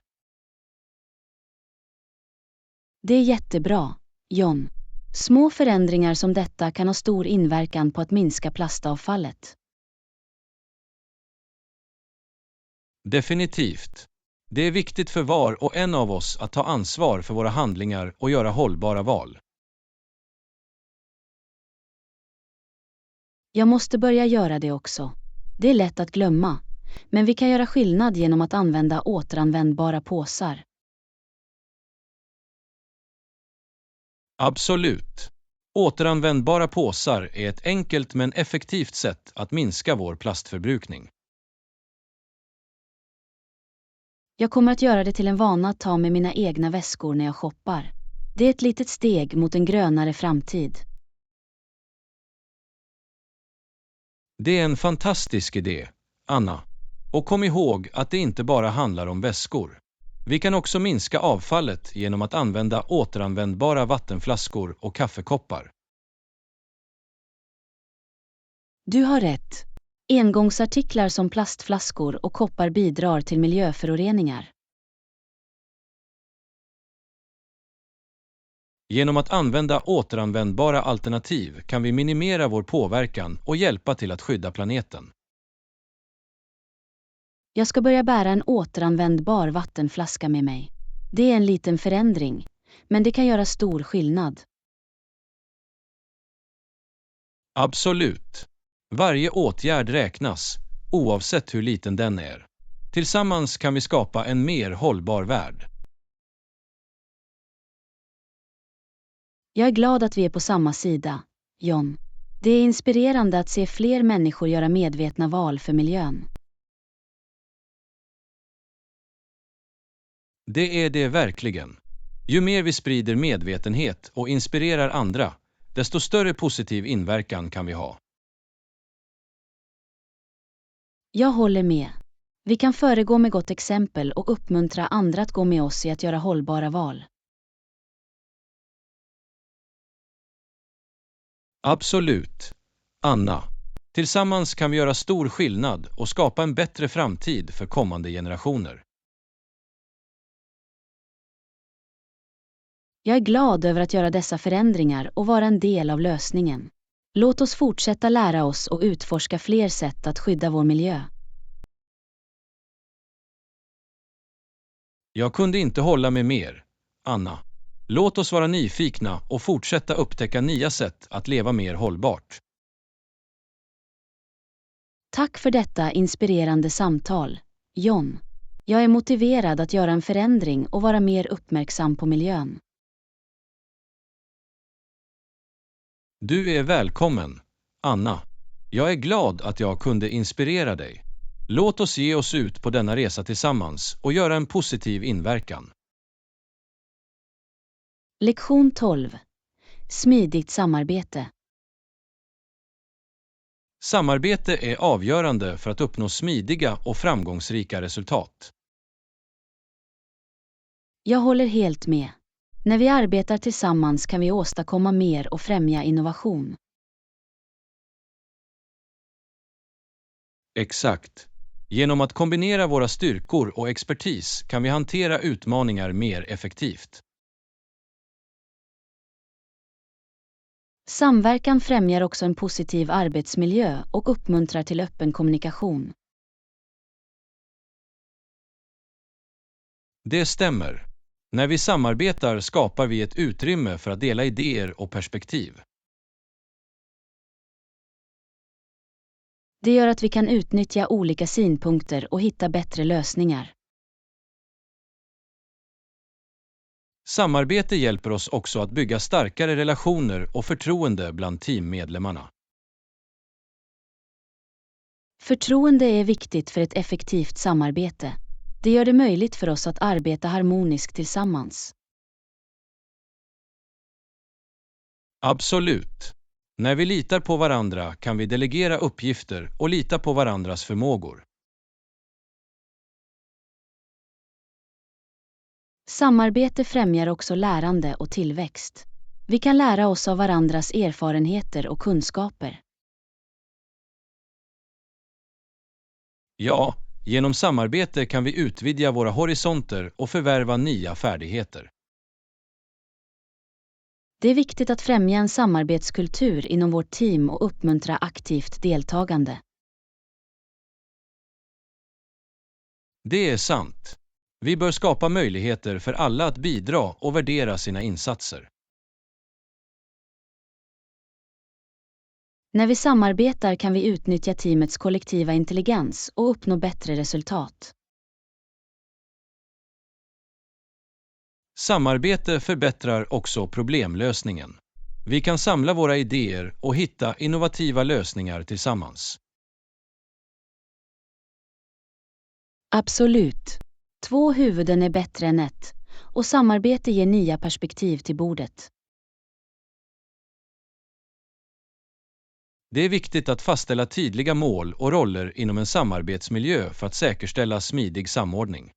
Det är jättebra, John. Små förändringar som detta kan ha stor inverkan på att minska plastavfallet. Definitivt. Det är viktigt för var och en av oss att ta ansvar för våra handlingar och göra hållbara val. Jag måste börja göra det också. Det är lätt att glömma, men vi kan göra skillnad genom att använda återanvändbara påsar. Absolut. Återanvändbara påsar är ett enkelt men effektivt sätt att minska vår plastförbrukning. Jag kommer att göra det till en vana att ta med mina egna väskor när jag shoppar. Det är ett litet steg mot en grönare framtid. Det är en fantastisk idé, Anna. Och kom ihåg att det inte bara handlar om väskor. Vi kan också minska avfallet genom att använda återanvändbara vattenflaskor och kaffekoppar. Du har rätt. Engångsartiklar som plastflaskor och koppar bidrar till miljöföroreningar. Genom att använda återanvändbara alternativ kan vi minimera vår påverkan och hjälpa till att skydda planeten. Jag ska börja bära en återanvändbar vattenflaska med mig. Det är en liten förändring, men det kan göra stor skillnad. Absolut. Varje åtgärd räknas, oavsett hur liten den är. Tillsammans kan vi skapa en mer hållbar värld. Jag är glad att vi är på samma sida, John. Det är inspirerande att se fler människor göra medvetna val för miljön. Det är det verkligen. Ju mer vi sprider medvetenhet och inspirerar andra, desto större positiv inverkan kan vi ha. Jag håller med. Vi kan föregå med gott exempel och uppmuntra andra att gå med oss i att göra hållbara val. Absolut. Anna. Tillsammans kan vi göra stor skillnad och skapa en bättre framtid för kommande generationer. Jag är glad över att göra dessa förändringar och vara en del av lösningen. Låt oss fortsätta lära oss och utforska fler sätt att skydda vår miljö. Jag kunde inte hålla med mer, Anna. Låt oss vara nyfikna och fortsätta upptäcka nya sätt att leva mer hållbart. Tack för detta inspirerande samtal, John. Jag är motiverad att göra en förändring och vara mer uppmärksam på miljön. Du är välkommen, Anna. Jag är glad att jag kunde inspirera dig. Låt oss ge oss ut på denna resa tillsammans och göra en positiv inverkan. Lektion 12. Smidigt samarbete. Samarbete är avgörande för att uppnå smidiga och framgångsrika resultat. Jag håller helt med. När vi arbetar tillsammans kan vi åstadkomma mer och främja innovation. Exakt. Genom att kombinera våra styrkor och expertis kan vi hantera utmaningar mer effektivt. Samverkan främjar också en positiv arbetsmiljö och uppmuntrar till öppen kommunikation. Det stämmer. När vi samarbetar skapar vi ett utrymme för att dela idéer och perspektiv. Det gör att vi kan utnyttja olika synpunkter och hitta bättre lösningar. Samarbete hjälper oss också att bygga starkare relationer och förtroende bland teammedlemmarna. Förtroende är viktigt för ett effektivt samarbete. Det gör det möjligt för oss att arbeta harmoniskt tillsammans. Absolut. När vi litar på varandra kan vi delegera uppgifter och lita på varandras förmågor. Samarbete främjar också lärande och tillväxt. Vi kan lära oss av varandras erfarenheter och kunskaper. Ja, genom samarbete kan vi utvidga våra horisonter och förvärva nya färdigheter. Det är viktigt att främja en samarbetskultur inom vårt team och uppmuntra aktivt deltagande. Det är sant. Vi bör skapa möjligheter för alla att bidra och värdera sina insatser. När vi samarbetar kan vi utnyttja teamets kollektiva intelligens och uppnå bättre resultat. Samarbete förbättrar också problemlösningen. Vi kan samla våra idéer och hitta innovativa lösningar tillsammans. Absolut. 2 huvuden är bättre än 1, och samarbete ger nya perspektiv till bordet. Det är viktigt att fastställa tydliga mål och roller inom en samarbetsmiljö för att säkerställa smidig samordning.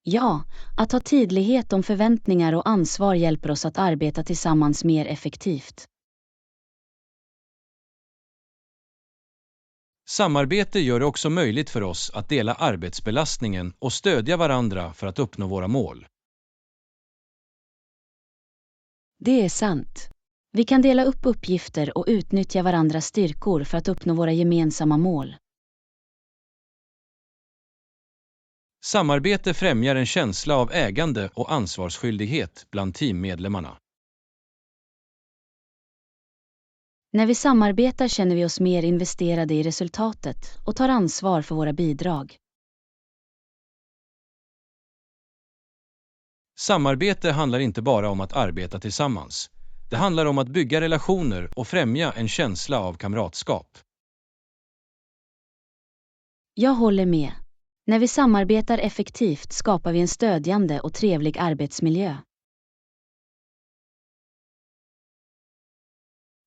Ja, att ha tydlighet om förväntningar och ansvar hjälper oss att arbeta tillsammans mer effektivt. Samarbete gör det också möjligt för oss att dela arbetsbelastningen och stödja varandra för att uppnå våra mål. Det är sant. Vi kan dela upp uppgifter och utnyttja varandras styrkor för att uppnå våra gemensamma mål. Samarbete främjar en känsla av ägande och ansvarsskyldighet bland teammedlemmarna. När vi samarbetar känner vi oss mer investerade i resultatet och tar ansvar för våra bidrag. Samarbete handlar inte bara om att arbeta tillsammans. Det handlar om att bygga relationer och främja en känsla av kamratskap. Jag håller med. När vi samarbetar effektivt skapar vi en stödjande och trevlig arbetsmiljö.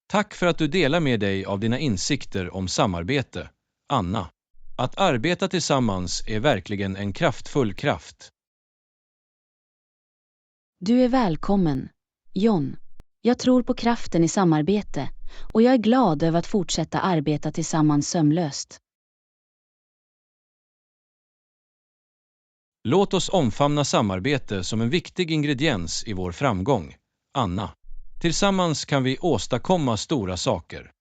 Tack för att du delar med dig av dina insikter om samarbete, Anna. Att arbeta tillsammans är verkligen en kraftfull kraft. Du är välkommen, John. Jag tror på kraften i samarbete, och jag är glad över att fortsätta arbeta tillsammans sömlöst. Låt oss omfamna samarbete som en viktig ingrediens i vår framgång, Anna. Tillsammans kan vi åstadkomma stora saker.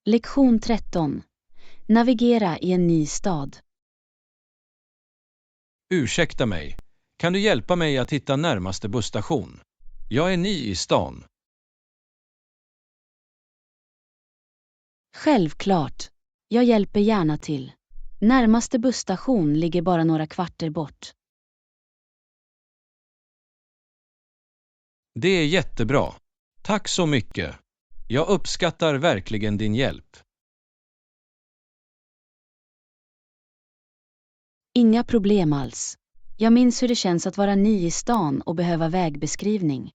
Lektion 13. Navigera i en ny stad. Ursäkta mig, kan du hjälpa mig att hitta närmaste busstation? Jag är ny i stan. Självklart. Jag hjälper gärna till. Närmaste busstation ligger bara några kvarter bort. Det är jättebra. Tack så mycket. Jag uppskattar verkligen din hjälp. Inga problem alls. Jag minns hur det känns att vara ny i stan och behöva vägbeskrivning.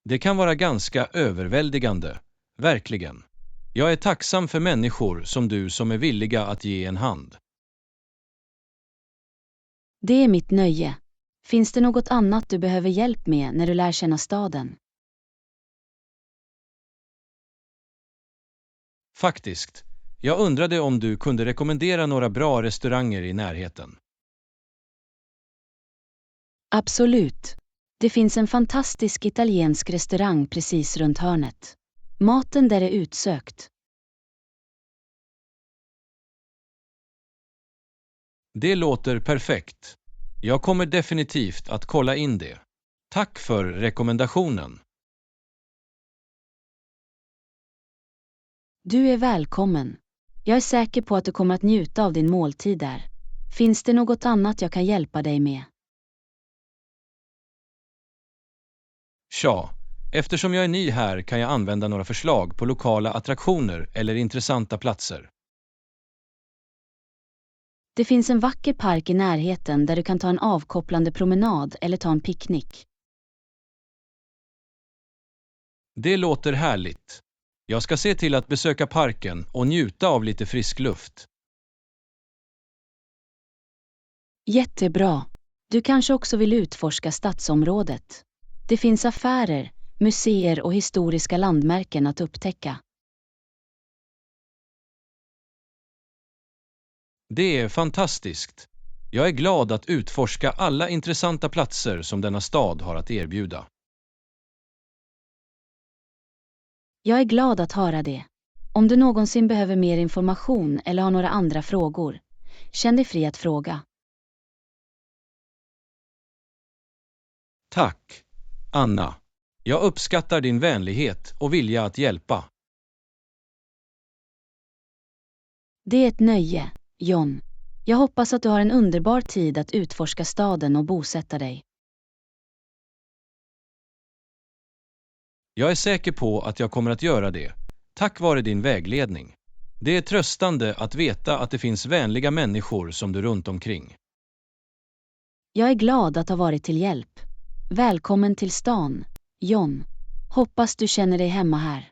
Det kan vara ganska överväldigande, verkligen. Jag är tacksam för människor som du som är villiga att ge en hand. Det är mitt nöje. Finns det något annat du behöver hjälp med när du lär känna staden? Faktiskt, jag undrade om du kunde rekommendera några bra restauranger i närheten. Absolut. Det finns en fantastisk italiensk restaurang precis runt hörnet. Maten där är utsökt. Det låter perfekt. Jag kommer definitivt att kolla in det. Tack för rekommendationen. Du är välkommen. Jag är säker på att du kommer att njuta av din måltid där. Finns det något annat jag kan hjälpa dig med? Tja, eftersom jag är ny här kan jag använda några förslag på lokala attraktioner eller intressanta platser. Det finns en vacker park i närheten där du kan ta en avkopplande promenad eller ta en picknick. Det låter härligt. Jag ska se till att besöka parken och njuta av lite frisk luft. Jättebra. Du kanske också vill utforska stadsområdet. Det finns affärer, museer och historiska landmärken att upptäcka. Det är fantastiskt. Jag är glad att utforska alla intressanta platser som denna stad har att erbjuda. Jag är glad att höra det. Om du någonsin behöver mer information eller har några andra frågor, känn dig fri att fråga. Tack, Anna. Jag uppskattar din vänlighet och vilja att hjälpa. Det är ett nöje, John. Jag hoppas att du har en underbar tid att utforska staden och bosätta dig. Jag är säker på att jag kommer att göra det, tack vare din vägledning. Det är tröstande att veta att det finns vänliga människor som du runt omkring. Jag är glad att ha varit till hjälp. Välkommen till stan, John. Hoppas du känner dig hemma här.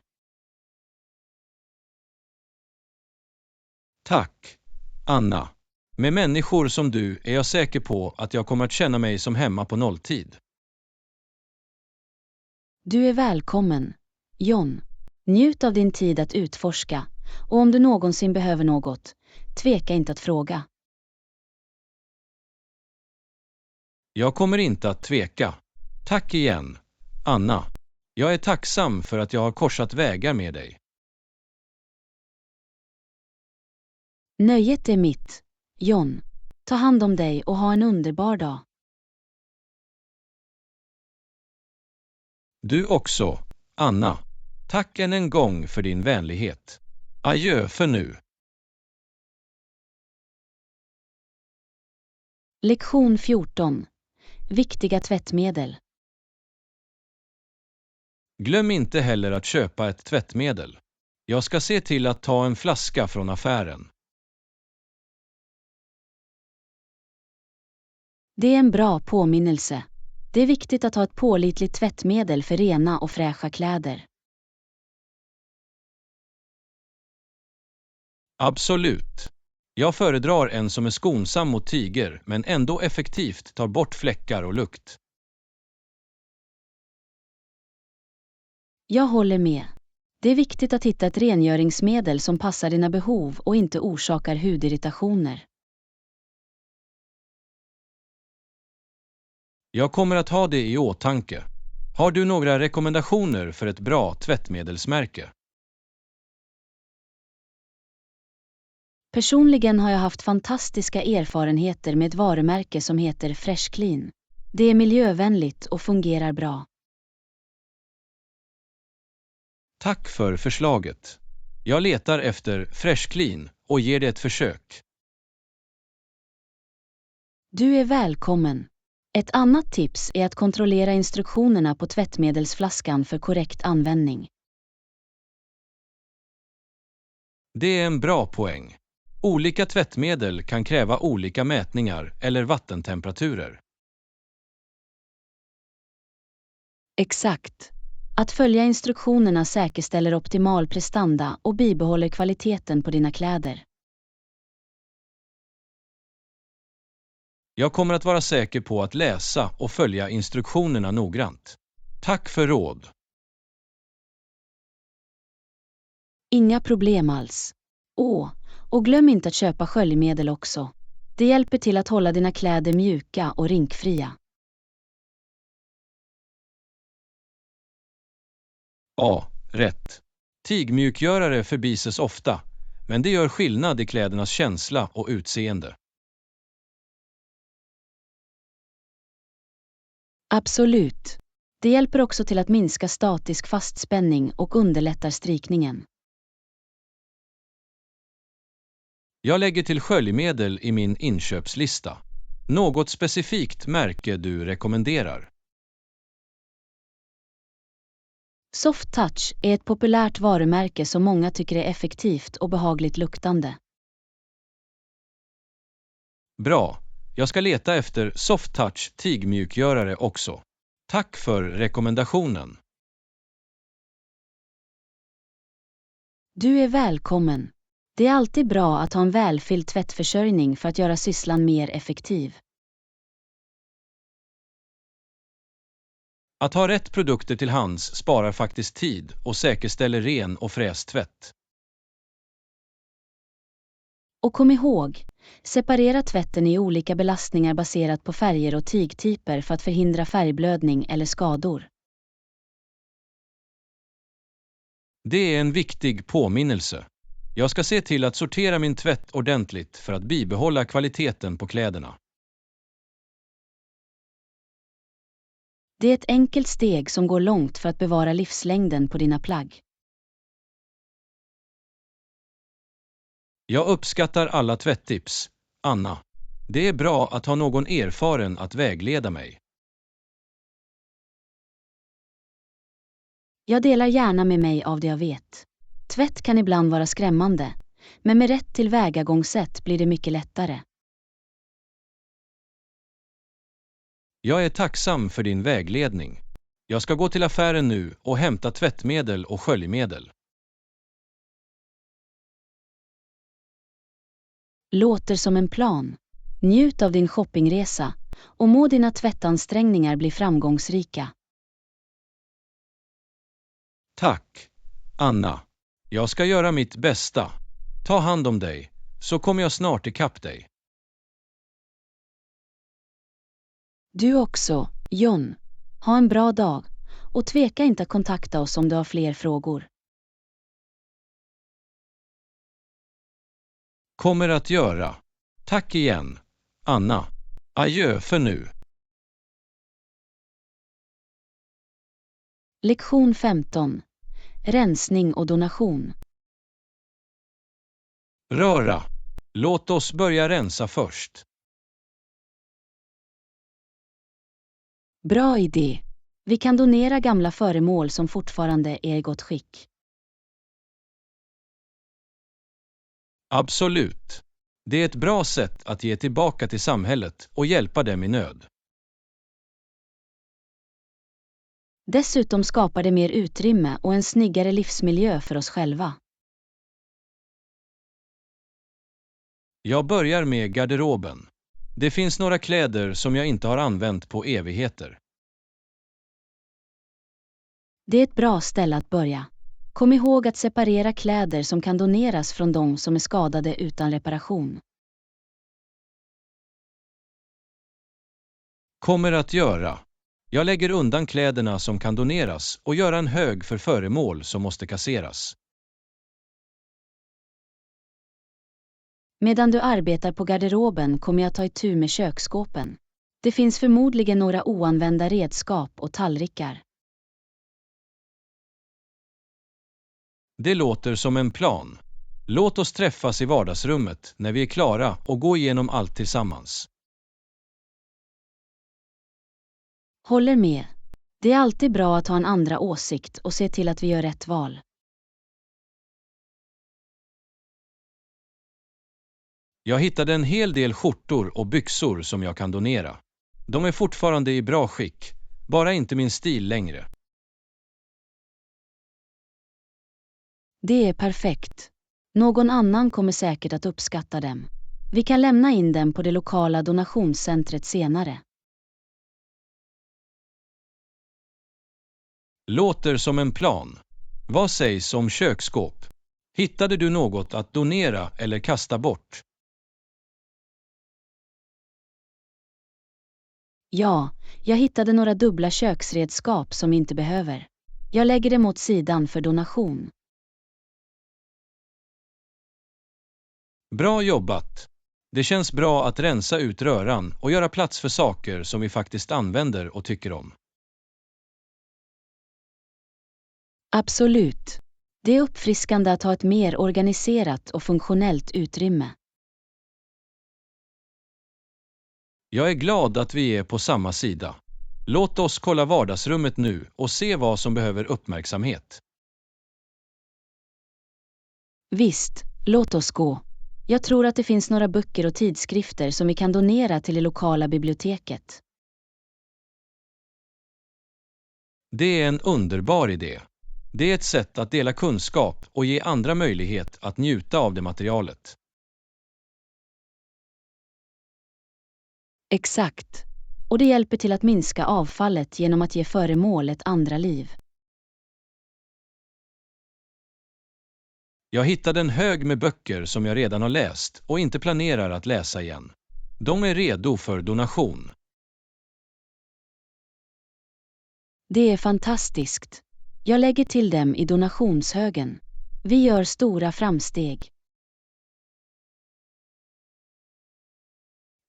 Tack, Anna. Med människor som du är jag säker på att jag kommer att känna mig som hemma på nolltid. Du är välkommen, John. Njut av din tid att utforska, och om du någonsin behöver något, tveka inte att fråga. Jag kommer inte att tveka. Tack igen, Anna. Jag är tacksam för att jag har korsat vägar med dig. Nöjet är mitt, John. Ta hand om dig och ha en underbar dag. Du också, Anna. Tack än en gång för din vänlighet. Adjö för nu. Lektion 14. Viktiga tvättmedel. Glöm inte heller att köpa ett tvättmedel. Jag ska se till att ta en flaska från affären. Det är en bra påminnelse. Det är viktigt att ha ett pålitligt tvättmedel för rena och fräscha kläder. Absolut. Jag föredrar en som är skonsam mot tyger men ändå effektivt tar bort fläckar och lukt. Jag håller med. Det är viktigt att hitta ett rengöringsmedel som passar dina behov och inte orsakar hudirritationer. Jag kommer att ha det i åtanke. Har du några rekommendationer för ett bra tvättmedelsmärke? Personligen har jag haft fantastiska erfarenheter med ett varumärke som heter Fresh Clean. Det är miljövänligt och fungerar bra. Tack för förslaget. Jag letar efter Fresh Clean och ger det ett försök. Du är välkommen. Ett annat tips är att kontrollera instruktionerna på tvättmedelsflaskan för korrekt användning. Det är en bra poäng. Olika tvättmedel kan kräva olika mätningar eller vattentemperaturer. Exakt. Att följa instruktionerna säkerställer optimal prestanda och bibehåller kvaliteten på dina kläder. Jag kommer att vara säker på att läsa och följa instruktionerna noggrant. Tack för råd. Inga problem alls. Och glöm inte att köpa sköljmedel också. Det hjälper till att hålla dina kläder mjuka och rinkfria. Ja, rätt. Tigmjukgörare förbises ofta, men det gör skillnad i klädernas känsla och utseende. Absolut. Det hjälper också till att minska statisk fastspänning och underlättar strykningen. Jag lägger till sköljmedel i min inköpslista. Något specifikt märke du rekommenderar? Soft Touch är ett populärt varumärke som många tycker är effektivt och behagligt luktande. Bra, jag ska leta efter Soft Touch tigmjukgörare också. Tack för rekommendationen. Du är välkommen. Det är alltid bra att ha en välfylld tvättförsörjning för att göra sysslan mer effektiv. Att ha rätt produkter till hands sparar faktiskt tid och säkerställer ren och fräs tvätt. Och kom ihåg, separera tvätten i olika belastningar baserat på färger och tygtyper för att förhindra färgblödning eller skador. Det är en viktig påminnelse. Jag ska se till att sortera min tvätt ordentligt för att bibehålla kvaliteten på kläderna. Det är ett enkelt steg som går långt för att bevara livslängden på dina plagg. Jag uppskattar alla tvätttips, Anna. Det är bra att ha någon erfaren att vägleda mig. Jag delar gärna med mig av det jag vet. Tvätt kan ibland vara skrämmande, men med rätt tillvägagångssätt blir det mycket lättare. Jag är tacksam för din vägledning. Jag ska gå till affären nu och hämta tvättmedel och sköljmedel. Låter som en plan. Njut av din shoppingresa och må dina tvättansträngningar bli framgångsrika. Tack, Anna. Jag ska göra mitt bästa. Ta hand om dig, så kommer jag snart ikapp dig. Du också, John. Ha en bra dag och tveka inte att kontakta oss om du har fler frågor. Kommer att göra. Tack igen, Anna. Adjö för nu. Lektion 15. Rensning och donation. Röra. Låt oss börja rensa först. Bra idé. Vi kan donera gamla föremål som fortfarande är i gott skick. Absolut. Det är ett bra sätt att ge tillbaka till samhället och hjälpa dem i nöd. Dessutom skapar det mer utrymme och en snyggare livsmiljö för oss själva. Jag börjar med garderoben. Det finns några kläder som jag inte har använt på evigheter. Det är ett bra ställe att börja. Kom ihåg att separera kläder som kan doneras från de som är skadade utan reparation. Kommer att göra. Jag lägger undan kläderna som kan doneras och gör en hög för föremål som måste kasseras. Medan du arbetar på garderoben kommer jag ta itu med köksskåpen. Det finns förmodligen några oanvända redskap och tallrikar. Det låter som en plan. Låt oss träffas i vardagsrummet när vi är klara och gå igenom allt tillsammans. Håller med. Det är alltid bra att ha en andra åsikt och se till att vi gör rätt val. Jag hittade en hel del skjortor och byxor som jag kan donera. De är fortfarande i bra skick, bara inte min stil längre. Det är perfekt. Någon annan kommer säkert att uppskatta dem. Vi kan lämna in dem på det lokala donationscentret senare. Låter som en plan. Vad sägs om köksskåp? Hittade du något att donera eller kasta bort? Ja, jag hittade några dubbla köksredskap som vi inte behöver. Jag lägger dem åt sidan för donation. Bra jobbat! Det känns bra att rensa ut röran och göra plats för saker som vi faktiskt använder och tycker om. Absolut. Det är uppfriskande att ha ett mer organiserat och funktionellt utrymme. Jag är glad att vi är på samma sida. Låt oss kolla vardagsrummet nu och se vad som behöver uppmärksamhet. Visst, låt oss gå. Jag tror att det finns några böcker och tidskrifter som vi kan donera till det lokala biblioteket. Det är en underbar idé. Det är ett sätt att dela kunskap och ge andra möjlighet att njuta av det materialet. Exakt. Och det hjälper till att minska avfallet genom att ge föremål ett andra liv. Jag hittade en hög med böcker som jag redan har läst och inte planerar att läsa igen. De är redo för donation. Det är fantastiskt. Jag lägger till dem i donationshögen. Vi gör stora framsteg.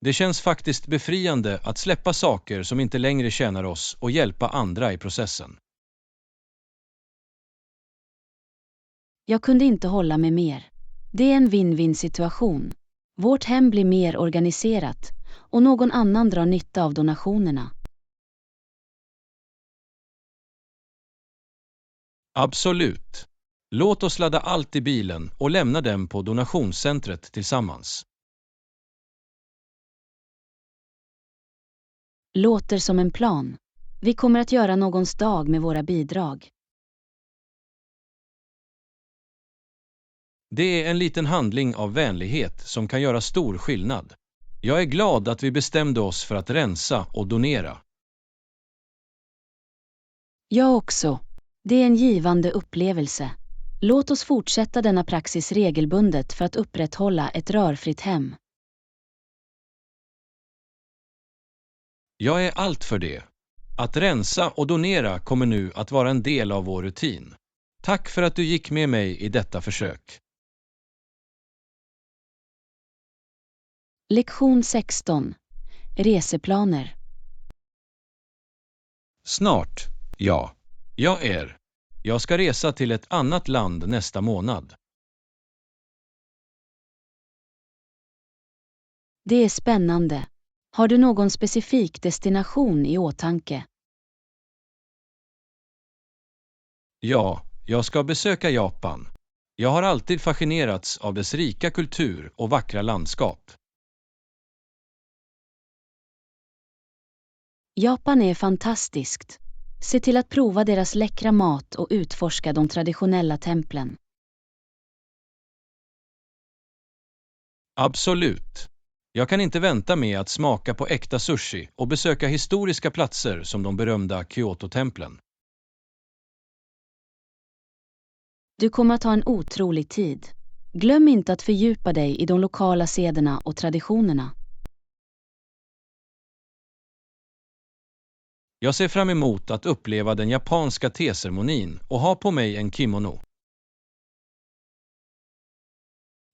Det känns faktiskt befriande att släppa saker som inte längre tjänar oss och hjälpa andra i processen. Jag kunde inte hålla med mer. Det är en win-win situation. Vårt hem blir mer organiserat och någon annan drar nytta av donationerna. Absolut. Låt oss ladda allt i bilen och lämna dem på donationscentret tillsammans. Låter som en plan. Vi kommer att göra någons dag med våra bidrag. Det är en liten handling av vänlighet som kan göra stor skillnad. Jag är glad att vi bestämde oss för att rensa och donera. Jag också. Det är en givande upplevelse. Låt oss fortsätta denna praxis regelbundet för att upprätthålla ett rörfritt hem. Jag är allt för det. Att rensa och donera kommer nu att vara en del av vår rutin. Tack för att du gick med mig i detta försök. Lektion 16. Reseplaner. Snart, ja. Jag ska resa till ett annat land nästa månad. Det är spännande. Har du någon specifik destination i åtanke? Ja, jag ska besöka Japan. Jag har alltid fascinerats av dess rika kultur och vackra landskap. Japan är fantastiskt. Se till att prova deras läckra mat och utforska de traditionella templen. Absolut. Jag kan inte vänta med att smaka på äkta sushi och besöka historiska platser som de berömda Kyoto-templen. Du kommer att ha en otrolig tid. Glöm inte att fördjupa dig i de lokala sederna och traditionerna. Jag ser fram emot att uppleva den japanska teceremonin och ha på mig en kimono.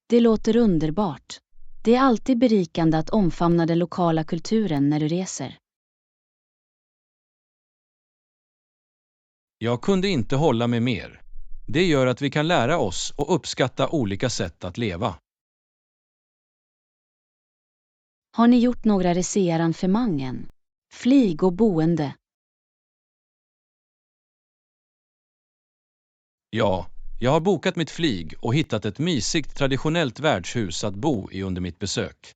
Det låter underbart. Det är alltid berikande att omfamna den lokala kulturen när du reser. Jag kunde inte hålla med mer. Det gör att vi kan lära oss och uppskatta olika sätt att leva. Har ni gjort några researrangemang än? Flyg och boende. Ja, jag har bokat mitt flyg och hittat ett mysigt traditionellt värdshus att bo i under mitt besök.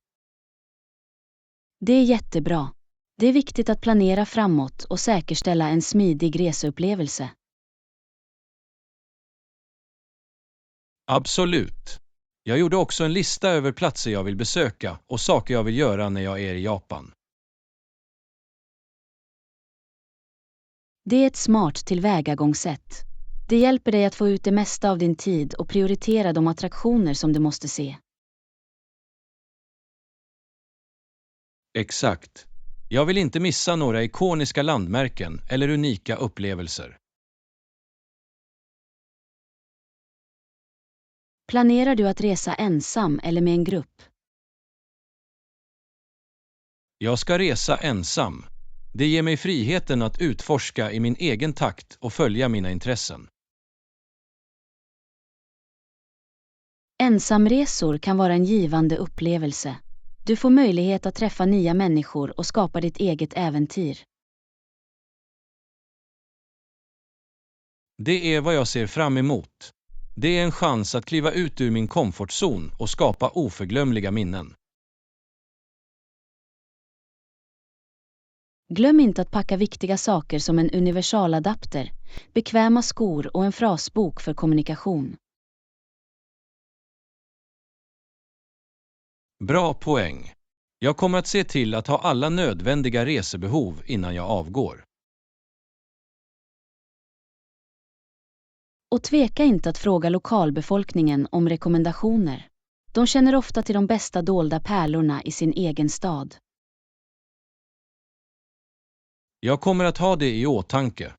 Det är jättebra. Det är viktigt att planera framåt och säkerställa en smidig reseupplevelse. Absolut. Jag gjorde också en lista över platser jag vill besöka och saker jag vill göra när jag är i Japan. Det är ett smart tillvägagångssätt. Det hjälper dig att få ut det mesta av din tid och prioritera de attraktioner som du måste se. Exakt. Jag vill inte missa några ikoniska landmärken eller unika upplevelser. Planerar du att resa ensam eller med en grupp? Jag ska resa ensam. Det ger mig friheten att utforska i min egen takt och följa mina intressen. Ensamresor kan vara en givande upplevelse. Du får möjlighet att träffa nya människor och skapa ditt eget äventyr. Det är vad jag ser fram emot. Det är en chans att kliva ut ur min komfortzon och skapa oförglömliga minnen. Glöm inte att packa viktiga saker som en universaladapter, bekväma skor och en frasbok för kommunikation. Bra poäng. Jag kommer att se till att ha alla nödvändiga resebehov innan jag avgår. Och tveka inte att fråga lokalbefolkningen om rekommendationer. De känner ofta till de bästa dolda pärlorna i sin egen stad. Jag kommer att ha det i åtanke.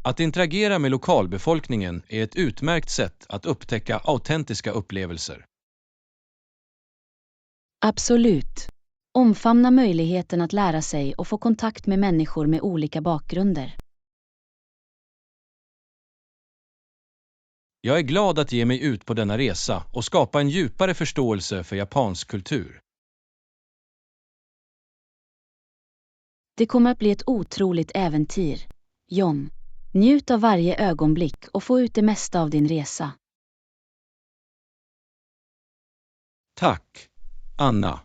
Att interagera med lokalbefolkningen är ett utmärkt sätt att upptäcka autentiska upplevelser. Absolut. Omfamna möjligheten att lära sig och få kontakt med människor med olika bakgrunder. Jag är glad att ge mig ut på denna resa och skapa en djupare förståelse för japansk kultur. Det kommer att bli ett otroligt äventyr. John, njut av varje ögonblick och få ut det mesta av din resa. Tack, Anna.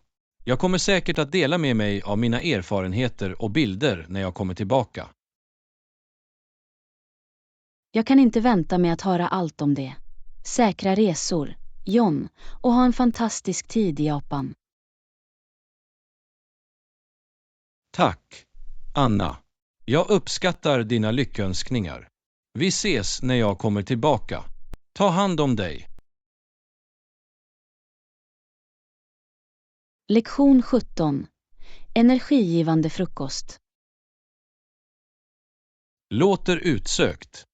Jag kommer säkert att dela med mig av mina erfarenheter och bilder när jag kommer tillbaka. Jag kan inte vänta med att höra allt om det. Säkra resor, John, och ha en fantastisk tid i Japan. Tack, Anna. Jag uppskattar dina lyckönskningar. Vi ses när jag kommer tillbaka. Ta hand om dig. Lektion 17. Energigivande frukost. Låter utsökt.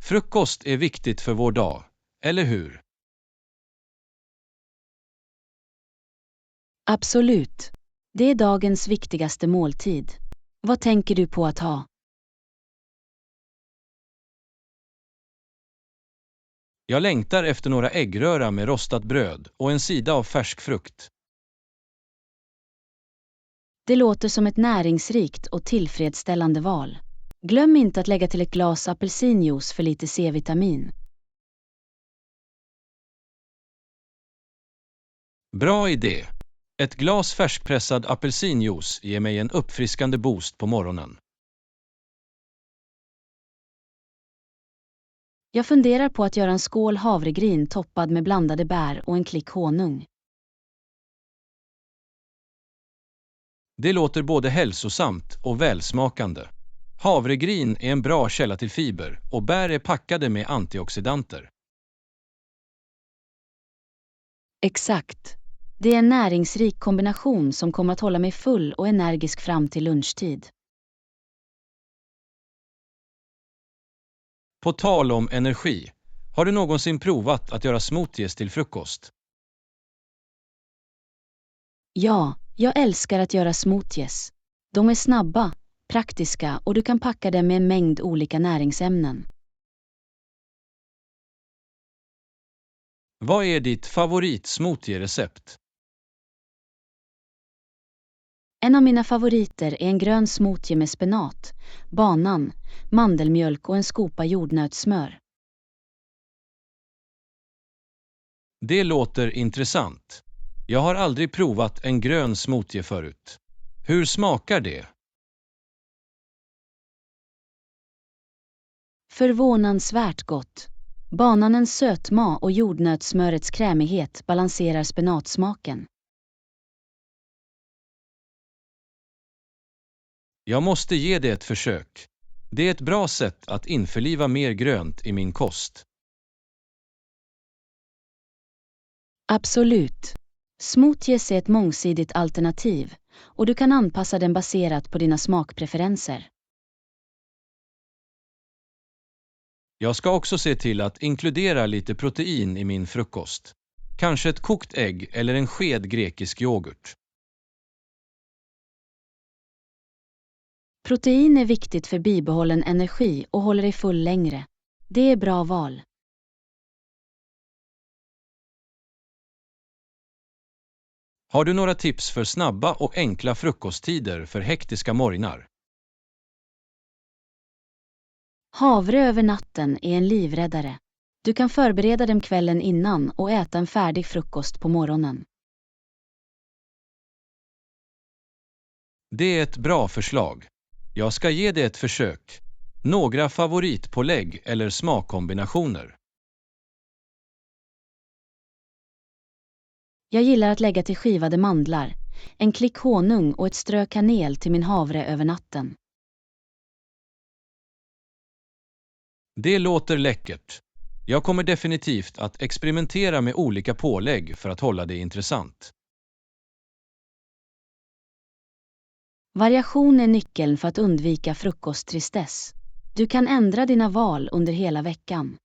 Frukost är viktigt för vår dag, eller hur? Absolut. Det är dagens viktigaste måltid. Vad tänker du på att ha? Jag längtar efter några äggröra med rostat bröd och en sida av färsk frukt. Det låter som ett näringsrikt och tillfredsställande val. Glöm inte att lägga till ett glas apelsinjuice för lite C-vitamin. Bra idé. Ett glas färskpressad apelsinjuice ger mig en uppfriskande boost på morgonen. Jag funderar på att göra en skål havregryn toppad med blandade bär och en klick honung. Det låter både hälsosamt och välsmakande. Havregryn är en bra källa till fiber och bär är packade med antioxidanter. Exakt. Det är en näringsrik kombination som kommer att hålla mig full och energisk fram till lunchtid. På tal om energi, har du någonsin provat att göra smoothies till frukost? Ja, jag älskar att göra smoothies. De är snabba, praktiska och du kan packa dem med en mängd olika näringsämnen. Vad är ditt favorit-smoothie-recept? En av mina favoriter är en grön smoothie med spenat, banan, mandelmjölk och en skopa jordnötssmör. Det låter intressant. Jag har aldrig provat en grön smoothie förut. Hur smakar det? Förvånansvärt gott. Bananens sötma och jordnötssmörets krämighet balanserar spenatsmaken. Jag måste ge det ett försök. Det är ett bra sätt att införliva mer grönt i min kost. Absolut. Smoothies är ett mångsidigt alternativ och du kan anpassa den baserat på dina smakpreferenser. Jag ska också se till att inkludera lite protein i min frukost. Kanske ett kokt ägg eller en sked grekisk yoghurt. Protein är viktigt för bibehållen energi och håller dig full längre. Det är bra val. Har du några tips för snabba och enkla frukosttider för hektiska morgnar? Havre över natten är en livräddare. Du kan förbereda dem kvällen innan och äta en färdig frukost på morgonen. Det är ett bra förslag. Jag ska ge det ett försök. Några favoritpålägg eller smakkombinationer? Jag gillar att lägga till skivade mandlar, en klick honung och ett strö kanel till min havre över natten. Det låter läckert. Jag kommer definitivt att experimentera med olika pålägg för att hålla det intressant. Variation är nyckeln för att undvika frukosttristess. Du kan ändra dina val under hela veckan.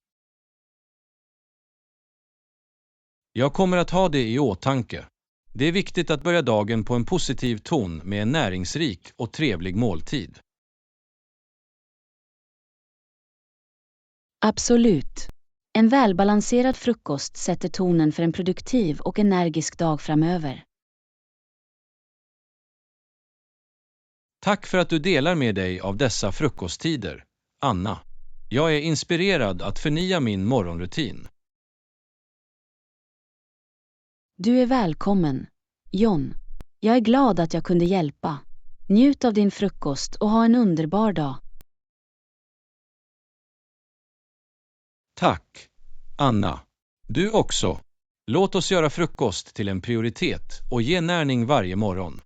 Jag kommer att ha det i åtanke. Det är viktigt att börja dagen på en positiv ton med en näringsrik och trevlig måltid. Absolut. En välbalanserad frukost sätter tonen för en produktiv och energisk dag framöver. Tack för att du delar med dig av dessa frukosttider, Anna. Jag är inspirerad att förnya min morgonrutin. Du är välkommen, John. Jag är glad att jag kunde hjälpa. Njut av din frukost och ha en underbar dag. Tack, Anna. Du också. Låt oss göra frukost till en prioritet och ge näring varje morgon.